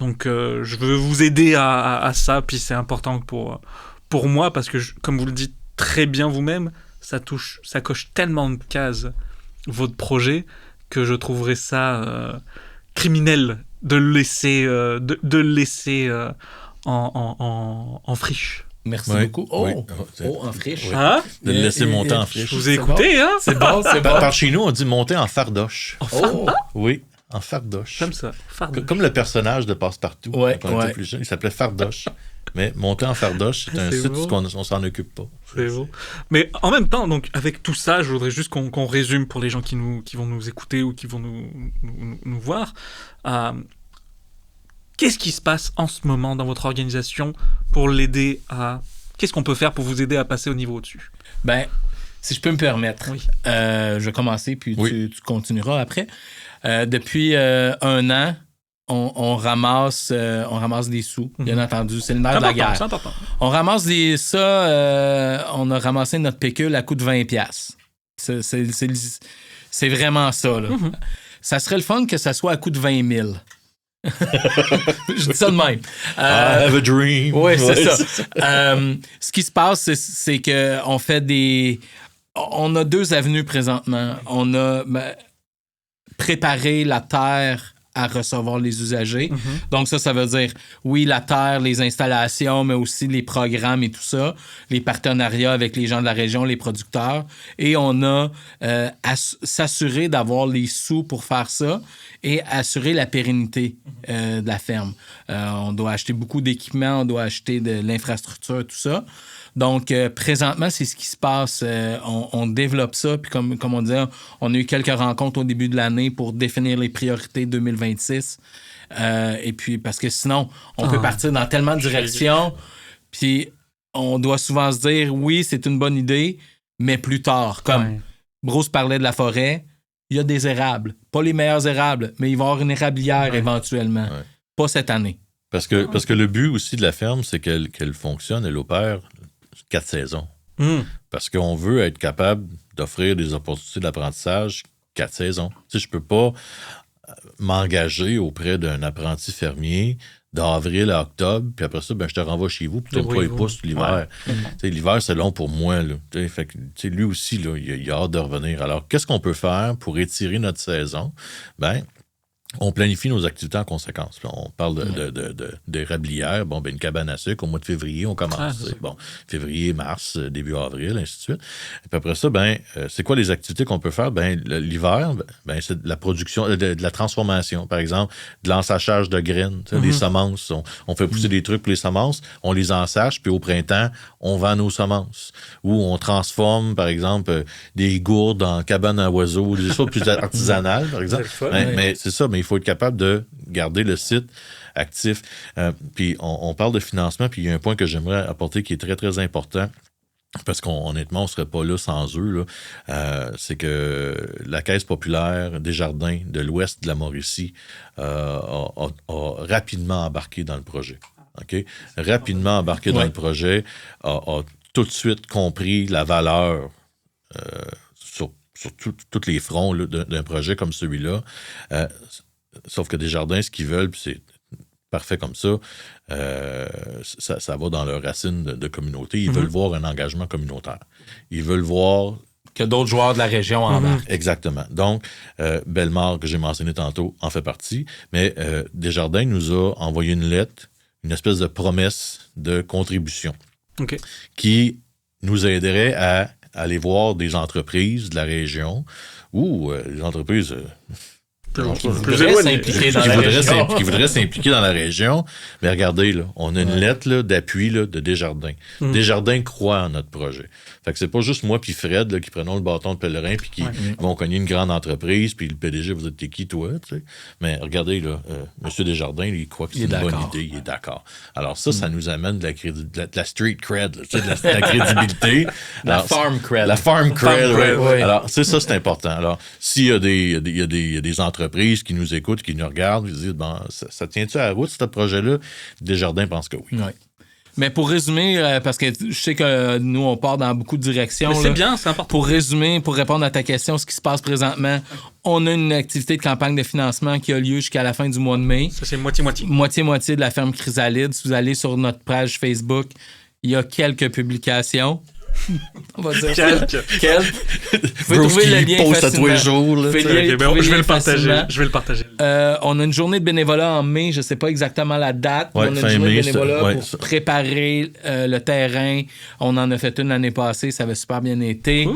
Donc, je veux vous aider à ça, puis c'est important pour moi, parce que, comme vous le dites très bien vous-même, ça coche tellement de cases votre projet que je trouverais ça criminel de le laisser en friche. Merci beaucoup. En friche. Oui. Hein? De le laisser monter en friche. Je vous ai écouté, hein? C'est bon. Par chez nous, on dit monter en fardoche. Oui, en fardoche. Comme ça, fardoche. Comme le personnage de Passe-Partout. Quand on était plus jeune, il s'appelait Fardoche. Mais monter en fardoche, c'est un site où on s'en occupe pas. C'est beau. Mais en même temps, donc, avec tout ça, je voudrais juste qu'on résume pour les gens qui vont nous écouter ou qui vont nous voir. Qu'est-ce qui se passe en ce moment dans votre organisation pour l'aider à... Qu'est-ce qu'on peut faire pour vous aider à passer au niveau au-dessus? Ben, si je peux me permettre, je vais commencer, puis tu continueras après. Depuis 1 an, on ramasse des sous, bien entendu. C'est le nerf de la guerre. C'est important. On ramasse on a ramassé notre pécule à coût de 20$. C'est vraiment ça, là. Ça serait le fun que ça soit à coût de 20 000. Je dis ça de même. I have a dream. Oui, c'est ça. Ce qui se passe, c'est qu'on fait on a 2 avenues présentement. On a préparé la terre à recevoir les usagers. Donc ça veut dire, oui, la terre, les installations, mais aussi les programmes et tout ça, les partenariats avec les gens de la région, les producteurs. Et on a s'assurer d'avoir les sous pour faire ça et assurer la pérennité de la ferme. On doit acheter beaucoup d'équipements, on doit acheter de l'infrastructure, tout ça. Donc, présentement, c'est ce qui se passe. On développe ça, puis comme on disait, on a eu quelques rencontres au début de l'année pour définir les priorités 2026. Et puis, parce que sinon, on peut partir dans tellement de directions, puis on doit souvent se dire, oui, c'est une bonne idée, mais plus tard. Comme Bruce parlait de la forêt, il y a des érables. Pas les meilleurs érables, mais il va y avoir une érablière éventuellement. Ouais. Pas cette année. Parce que le but aussi de la ferme, c'est qu'elle fonctionne, elle opère 4 saisons. Parce qu'on veut être capable d'offrir des opportunités d'apprentissage 4 saisons. Tu sais, je peux pas m'engager auprès d'un apprenti fermier d'avril à octobre, puis après ça, je te renvoie chez vous, puis tu n'as pas les pouces l'hiver. Ouais. L'hiver, c'est long pour moi. Là. Fait que, lui aussi, là, il a hâte de revenir. Alors, qu'est-ce qu'on peut faire pour étirer notre saison? On planifie nos activités en conséquence. On parle d'érablière. Une cabane à sucre, au mois de février, on commence. Février, mars, début avril, ainsi de suite. Et puis après ça, c'est quoi les activités qu'on peut faire? L'hiver, c'est de la production, de la transformation, par exemple, de l'ensachage de graines, des semences. On fait pousser des trucs pour les semences, on les ensache, puis au printemps, on vend nos semences. Ou on transforme, par exemple, des gourdes en cabane à oiseaux, des choses plus artisanales, par exemple. Mais c'est ça, mais il faut être capable de garder le site actif. Puis on parle de financement, puis il y a un point que j'aimerais apporter qui est très, très important, parce qu'honnêtement, on ne serait pas là sans eux. C'est que la Caisse populaire Desjardins de l'Ouest de la Mauricie a rapidement embarqué dans le projet. Okay? Rapidement embarqué dans le projet, a tout de suite compris la valeur sur tous les fronts là, d'un projet comme celui-là. Sauf que Desjardins, ce qu'ils veulent, c'est parfait comme ça, ça va dans leur racine de communauté. Ils veulent voir un engagement communautaire. Ils veulent voir... Que d'autres joueurs de la région embarquent. Exactement. Donc, Bellemare, que j'ai mentionné tantôt, en fait partie. Mais Desjardins nous a envoyé une lettre, une espèce de promesse de contribution qui nous aiderait à aller voir des entreprises de la région ou des entreprises... qui voudraient s'impliquer dans la région. Mais regardez, là, on a une lettre là, d'appui là, de Desjardins. Desjardins croient en notre projet. Fait que c'est pas juste moi puis Fred là, qui prenons le bâton de pèlerin puis qui vont cogner une grande entreprise puis le PDG, vous êtes t'es qui, toi? T'sais? Mais regardez, là, M. Desjardins, il croit que c'est une bonne idée, il est d'accord. Alors ça nous amène de la street cred, là, de la crédibilité. La farm cred. La farm cred, oui. Alors, ça, c'est important. Alors, s'il y a des entreprises qui nous écoutent, qui nous regardent, ils disent, bon, ça tient-tu à la route, ce projet-là? Desjardins pense que oui. Oui. Mais pour résumer, parce que je sais que nous, on part dans beaucoup de directions. Mais c'est bien, c'est important. Pour résumer, pour répondre à ta question, ce qui se passe présentement, on a une activité de campagne de financement qui a lieu jusqu'à la fin du mois de mai. Ça, c'est moitié-moitié. Moitié-moitié de la ferme Chrysalide. Si vous allez sur notre page Facebook, il y a quelques publications. On va dire quelques. Vous pouvez trouver le lien poste à tous les jours. Là, je vais le partager. On a une journée de bénévolat en mai. Je ne sais pas exactement la date. Ouais, on a une journée de bénévolat pour préparer le terrain. On en a fait une l'année passée. Ça avait super bien été.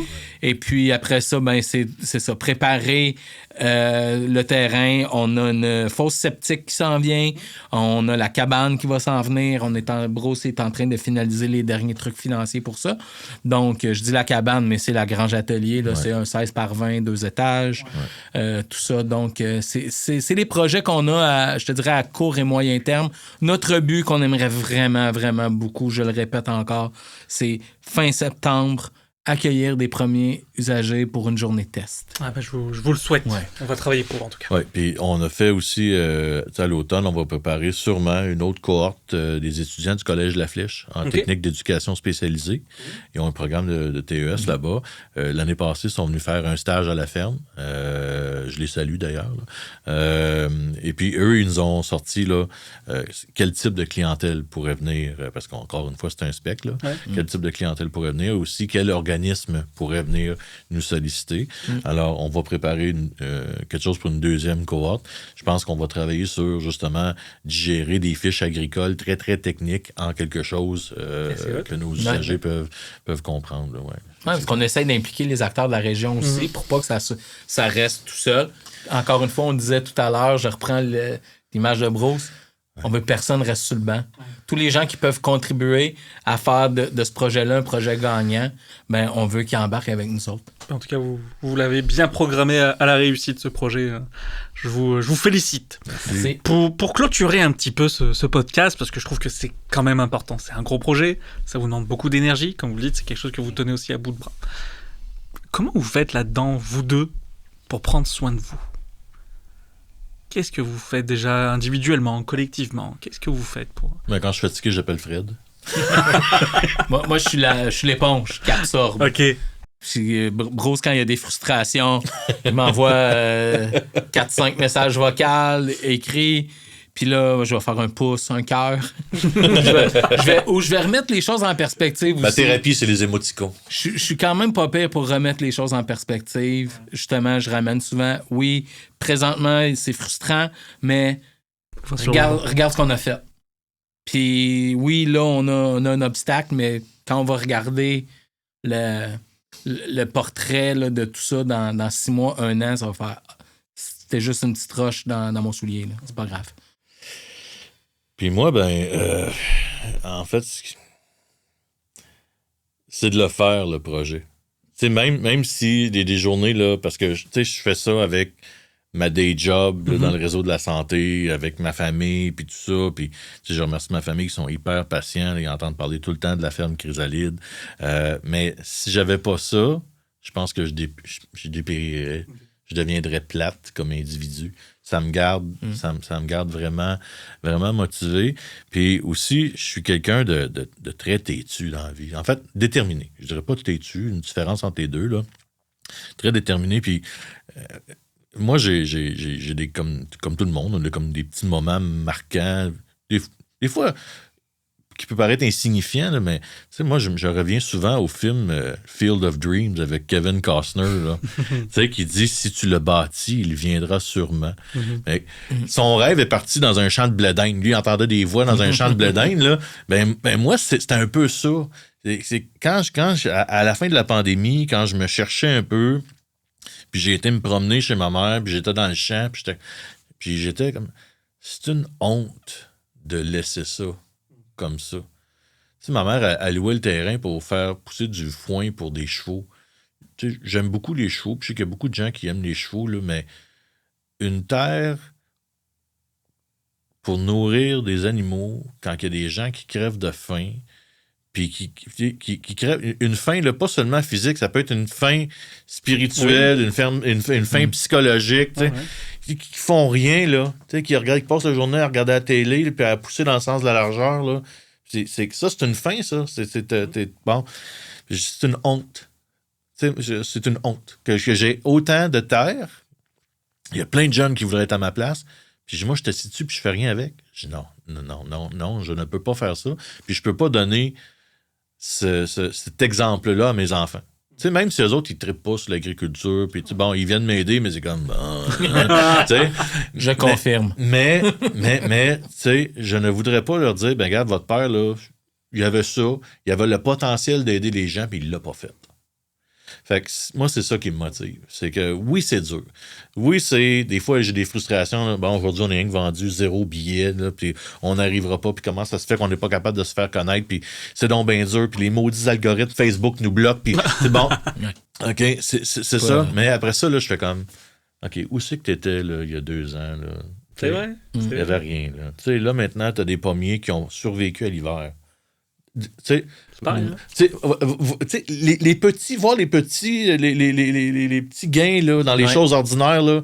Et puis après ça, ben c'est ça. Préparer le terrain. On a une fosse septique qui s'en vient. On a la cabane qui va s'en venir. Bruce est en train de finaliser les derniers trucs financiers pour ça. Donc, je dis la cabane, mais c'est la Grange Atelier. Là, c'est un 16 par 20, 2 étages. Tout ça. Donc, c'est les projets qu'on a, je te dirais, à court et moyen terme. Notre but qu'on aimerait vraiment, vraiment beaucoup, je le répète encore, c'est fin septembre, accueillir des premiers usagers pour une journée de test. Je vous le souhaite. On va travailler pour, en tout cas. Oui, puis on a fait aussi, à l'automne, on va préparer sûrement une autre cohorte des étudiants du Collège La Flèche en technique d'éducation spécialisée. Ils ont un programme de TES là-bas. L'année passée, ils sont venus faire un stage à la ferme. Je les salue d'ailleurs. Et puis eux, ils nous ont sorti là, quel type de clientèle pourrait venir, parce qu'encore une fois, c'est un spec. Là. Quel type de clientèle pourrait venir, aussi quel organisme pourrait venir nous solliciter. Alors, on va préparer quelque chose pour une deuxième cohorte. Je pense qu'on va travailler sur, justement, digérer des fiches agricoles très, très techniques en quelque chose que nos usagers peuvent comprendre. Là, parce qu'on essaie d'impliquer les acteurs de la région aussi pour pas que ça reste tout seul. Encore une fois, on disait tout à l'heure, je reprends l'image de Bruce, on veut que personne reste sur le banc. Tous les gens qui peuvent contribuer à faire de ce projet-là un projet gagnant, ben, on veut qu'ils embarquent avec nous autres. En tout cas, vous l'avez bien programmé à la réussite, ce projet. Je vous félicite. Merci. Pour clôturer un petit peu ce podcast, parce que je trouve que c'est quand même important. C'est un gros projet, ça vous demande beaucoup d'énergie. Comme vous le dites, c'est quelque chose que vous tenez aussi à bout de bras. Comment vous faites là-dedans, vous deux, pour prendre soin de vous ? Qu'est-ce que vous faites déjà individuellement, collectivement? Qu'est-ce que vous faites pour... Ben, quand je suis fatigué, j'appelle Fred. moi, je suis l'éponge qui absorbe. OK. Bruce, quand il y a des frustrations, il m'envoie 4-5 messages vocaux, écrits. Puis là, je vais faire un pouce, un cœur. je vais remettre les choses en perspective aussi. Ma thérapie, c'est les émoticônes. Je suis quand même pas pire pour remettre les choses en perspective. Justement, je ramène souvent, oui, présentement, c'est frustrant, mais regarde ce qu'on a fait. Puis oui, là, on a un obstacle, mais quand on va regarder le portrait là, de tout ça dans 6 mois, 1 an, ça va faire... C'était juste une petite roche dans mon soulier. Là. C'est pas grave. Puis moi, en fait, c'est de le faire, le projet. T'sais, même si des journées, là, parce que je fais ça avec ma day job là, dans le réseau de la santé, avec ma famille, puis tout ça. Puis je remercie ma famille qui sont hyper patients, là, ils entendent parler tout le temps de la ferme Chrysalide. Mais si j'avais pas ça, je pense que je dépérirais. Je deviendrais plate comme individu. Ça me garde, ça me garde vraiment, vraiment motivé. Puis aussi, je suis quelqu'un de très têtu dans la vie. En fait, déterminé. Je dirais pas têtu, une différence entre les deux, là. Très déterminé. Puis moi, j'ai des, comme tout le monde, on a comme des petits moments marquants. des fois, qui peut paraître insignifiant, là, mais moi, je reviens souvent au film Field of Dreams avec Kevin Costner, qui dit « Si tu le bâtis, il viendra sûrement. » Son rêve est parti dans un champ de blé d'Inde. Lui, il entendait des voix dans un champ de blé d'Inde. Là. Ben, moi, c'était un peu ça. C'est quand à la fin de la pandémie, quand je me cherchais un peu, puis j'ai été me promener chez ma mère, puis j'étais dans le champ, puis j'étais comme... C'est une honte de laisser ça comme ça. Tu sais, ma mère a loué le terrain pour faire pousser du foin pour des chevaux. Tu sais, j'aime beaucoup les chevaux, puis je sais qu'il y a beaucoup de gens qui aiment les chevaux, là, mais une terre pour nourrir des animaux, quand il y a des gens qui crèvent de faim, puis qui crèvent une faim, là, pas seulement physique, ça peut être une faim spirituelle, une faim psychologique, tu sais, qui font rien, là, tu sais, qui passent la journée à regarder la télé, là, puis à pousser dans le sens de la largeur, là. C'est une faim, ça. Bon. C'est une honte. C'est une honte que j'ai autant de terre. Il y a plein de jeunes qui voudraient être à ma place. Puis moi, je te situe puis je fais rien avec. Je dis non, je ne peux pas faire ça. Puis je peux pas donner cet exemple-là à mes enfants. Tu sais, même si eux autres, ils trippent pas sur l'agriculture, puis bon, ils viennent m'aider, mais c'est comme... je confirme. Mais tu sais, je ne voudrais pas leur dire, ben regarde, votre père, là, il avait ça, il avait le potentiel d'aider les gens, puis il l'a pas fait. Fait que moi, c'est ça qui me motive. C'est que oui, c'est dur. Oui, des fois, j'ai des frustrations. Là. Bon, aujourd'hui, on est rien que vendu 0 billet, là, puis on n'arrivera pas, puis comment ça se fait qu'on n'est pas capable de se faire connaître, puis c'est donc bien dur, puis les maudits algorithmes Facebook nous bloquent, puis c'est bon. OK, c'est ça. Mais après ça, là, je fais comme, OK, où c'est que t'étais, là, il y a 2 ans, là? C'est vrai? Il n'y avait rien, là. Tu sais, là, maintenant, t'as des pommiers qui ont survécu à l'hiver. Tu sais, les petits, voir les petits gains là, dans les choses ordinaires, là.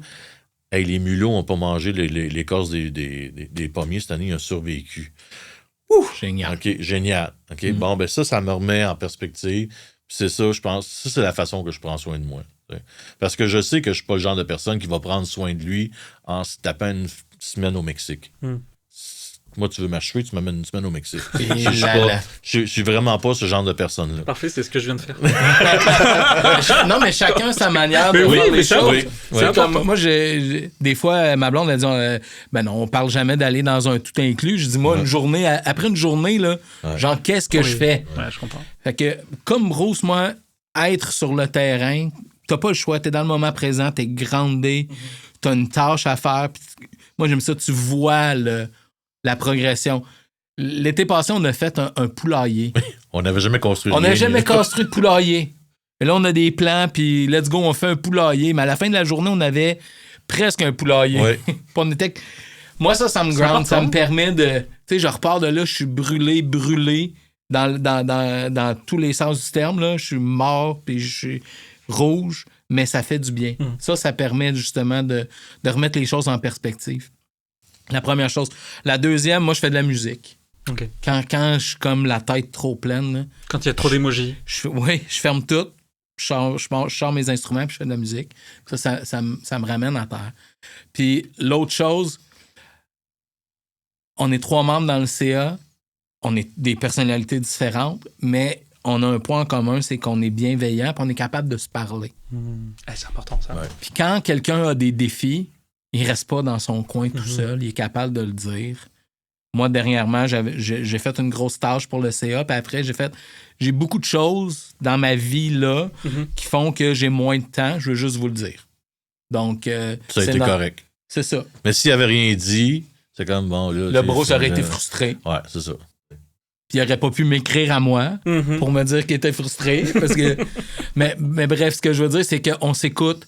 Hey, les mulots n'ont pas mangé l'écorce des pommiers cette année, ils ont survécu. Génial. OK, génial. OK, bon, ben ça me remet en perspective. Puis c'est ça, je pense, ça, c'est la façon que je prends soin de moi. T'sais. Parce que je sais que je suis pas le genre de personne qui va prendre soin de lui en se tapant une semaine au Mexique. Moi, tu veux m'achever, tu m'amènes une semaine au Mexique. Je suis vraiment pas ce genre de personne-là. Parfait, c'est ce que je viens de faire. Non, mais chacun sa manière de voir les choses. Comme moi, des fois, ma blonde, elle dit ben non, on parle jamais d'aller dans un tout inclus. Je dis, moi, une journée, après une journée, là, genre, qu'est-ce que je fais? Ouais, je comprends. Fait que, comme Bruce, moi, être sur le terrain, t'as pas le choix, t'es dans le moment présent, t'es groundé, t'as une tâche à faire. Moi, j'aime ça, tu vois la progression. L'été passé, on a fait un poulailler. On n'avait jamais construit On n'avait jamais construit de poulailler. Et là, on a des plans, puis let's go, on fait un poulailler. Mais à la fin de la journée, on avait presque un poulailler. Ouais. Moi, ça me ground. Ça me permet de... Tu sais, je repars de là, je suis brûlé dans tous les sens du terme. Là. Je suis mort, puis je suis rouge, mais ça fait du bien. Ça permet justement de remettre les choses en perspective. La première chose. La deuxième, moi, je fais de la musique. Okay. Quand je suis comme la tête trop pleine. Là, quand il y a trop d'émojis. Oui, je ferme tout. Je sors mes instruments puis je fais de la musique. Ça me ramène à terre. Puis l'autre chose, on est 3 membres dans le CA. On est des personnalités différentes, mais on a un point en commun, c'est qu'on est bienveillant et on est capable de se parler. C'est important, ça. Ouais. Puis quand quelqu'un a des défis, il reste pas dans son coin tout seul. Il est capable de le dire. Moi, dernièrement, j'ai fait une grosse tâche pour le CA. Puis après, j'ai beaucoup de choses dans ma vie là qui font que j'ai moins de temps. Je veux juste vous le dire. Donc, ça a été correct. C'est ça. Mais s'il avait rien dit, c'est comme bon. Là, le Bruce aurait été frustré. Ouais, c'est ça. Puis il aurait pas pu m'écrire à moi pour me dire qu'il était frustré. Parce que... mais bref, ce que je veux dire, c'est qu'on s'écoute.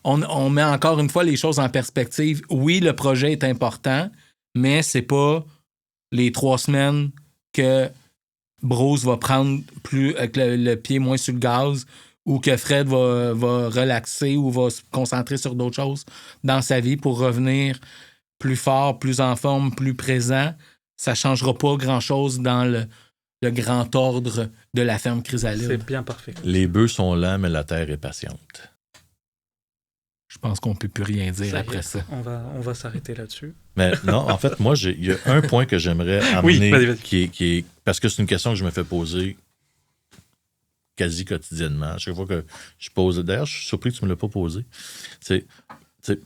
On met encore une fois les choses en perspective. Oui, le projet est important, mais c'est pas les 3 semaines que Bruce va prendre plus avec le pied moins sur le gaz ou que Fred va relaxer ou va se concentrer sur d'autres choses dans sa vie pour revenir plus fort, plus en forme, plus présent. Ça changera pas grand-chose dans le grand ordre de la ferme Chrysalide. C'est bien parfait. Les bœufs sont lents, mais la terre est patiente. Je pense qu'on peut plus rien dire après ça. On va s'arrêter là-dessus. Mais non, en fait, moi, il y a un point que j'aimerais amener, vas-y. Qui est parce que c'est une question que je me fais poser quasi quotidiennement. Chaque fois que je pose, d'ailleurs, je suis surpris que tu ne me l'as pas posé. C'est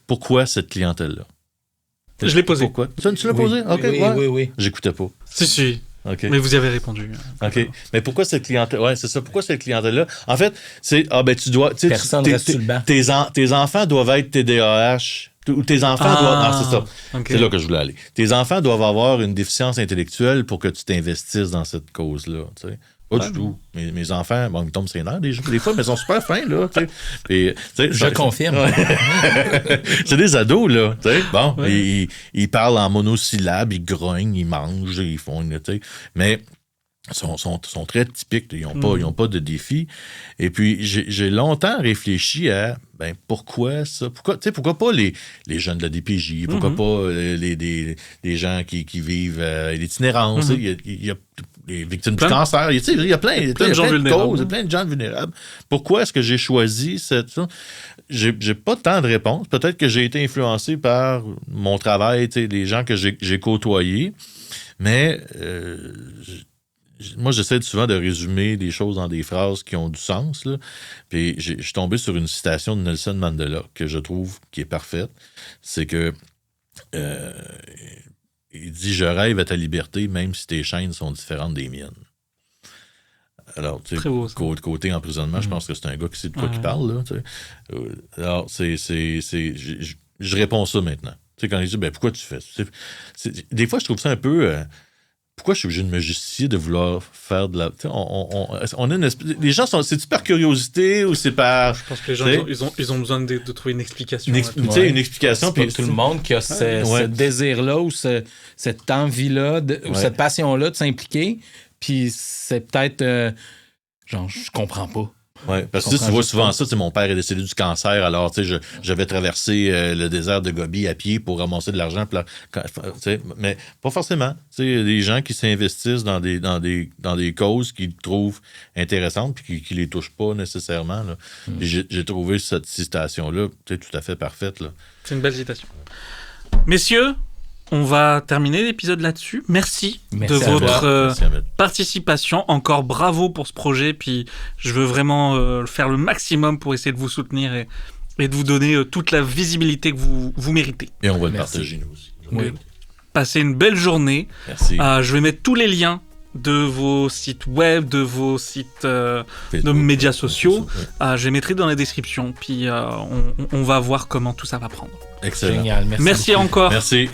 pourquoi cette clientèle-là? Je l'ai posé. Pourquoi? Tu l'as posé? OK, oui. J'écoutais pas. Si. Okay. Mais vous y avez répondu. OK. Mais pourquoi cette clientèle? Ouais, c'est ça. Pourquoi cette clientèle-là? En fait, c'est, tu dois, personne reste sur le banc. Tes enfants doivent être TDAH, ou tes enfants doivent, c'est ça. Okay. C'est là que je voulais aller. Tes enfants doivent avoir une déficience intellectuelle pour que tu t'investisses dans cette cause-là, tu sais. Pas du tout. Mes enfants, ils me tombent sur les nerfs des fois, mais ils sont super fins, là. Je confirme. C'est des ados, là. Bon, ils parlent en monosyllabes, ils grognent, ils mangent, ils font, mais ils sont très typiques. Ils n'ont pas de défi. Et puis, j'ai longtemps réfléchi à pourquoi ça? Pourquoi pas les jeunes de la DPJ? Pourquoi pas les gens qui vivent l'itinérance? Il y a les victimes du cancer. Il y a plein de causes, plein de gens vulnérables. Pourquoi est-ce que j'ai choisi cette... J'ai pas tant de réponses. Peut-être que j'ai été influencé par mon travail, les gens que j'ai côtoyés. Mais moi, j'essaie souvent de résumer des choses dans des phrases qui ont du sens. Là. Puis je suis tombé sur une citation de Nelson Mandela que je trouve qui est parfaite. C'est que il dit « Je rêve à ta liberté, même si tes chaînes sont différentes des miennes. » Alors, tu sais, côté emprisonnement, je pense que c'est un gars qui sait de quoi il parle. Là, alors, je réponds ça maintenant. Tu sais, quand il dit « Pourquoi tu fais ça? » Des fois, je trouve ça un peu... pourquoi je suis obligé de me justifier de vouloir faire de la... On a une espèce... Les gens c'est-tu par curiosité ou c'est par... Je pense que les gens, ils ont besoin de trouver une explication. Une explication. C'est pas tout le monde qui a ce désir-là ou cette envie-là, ou cette passion-là de s'impliquer. Puis c'est peut-être... je comprends pas. Oui, parce que tu vois souvent ça, mon père est décédé du cancer, alors j'avais traversé le désert de Gobi à pied pour ramasser de l'argent, mais pas forcément. Il y a des gens qui s'investissent dans des causes qu'ils trouvent intéressantes puis qui les touchent pas nécessairement. Là. J'ai trouvé cette citation-là tout à fait parfaite. Là. C'est une belle citation. Messieurs, on va terminer l'épisode là-dessus. Merci de votre participation. Encore bravo pour ce projet. Puis je veux vraiment faire le maximum pour essayer de vous soutenir et de vous donner toute la visibilité que vous méritez. Et on va le partager nous aussi. Oui. Passez une belle journée. Merci. Je vais mettre tous les liens de vos sites web, de vos sites de médias sociaux. Je les mettrai dans la description. Puis on va voir comment tout ça va prendre. Excellent. Génial. Merci encore. Merci.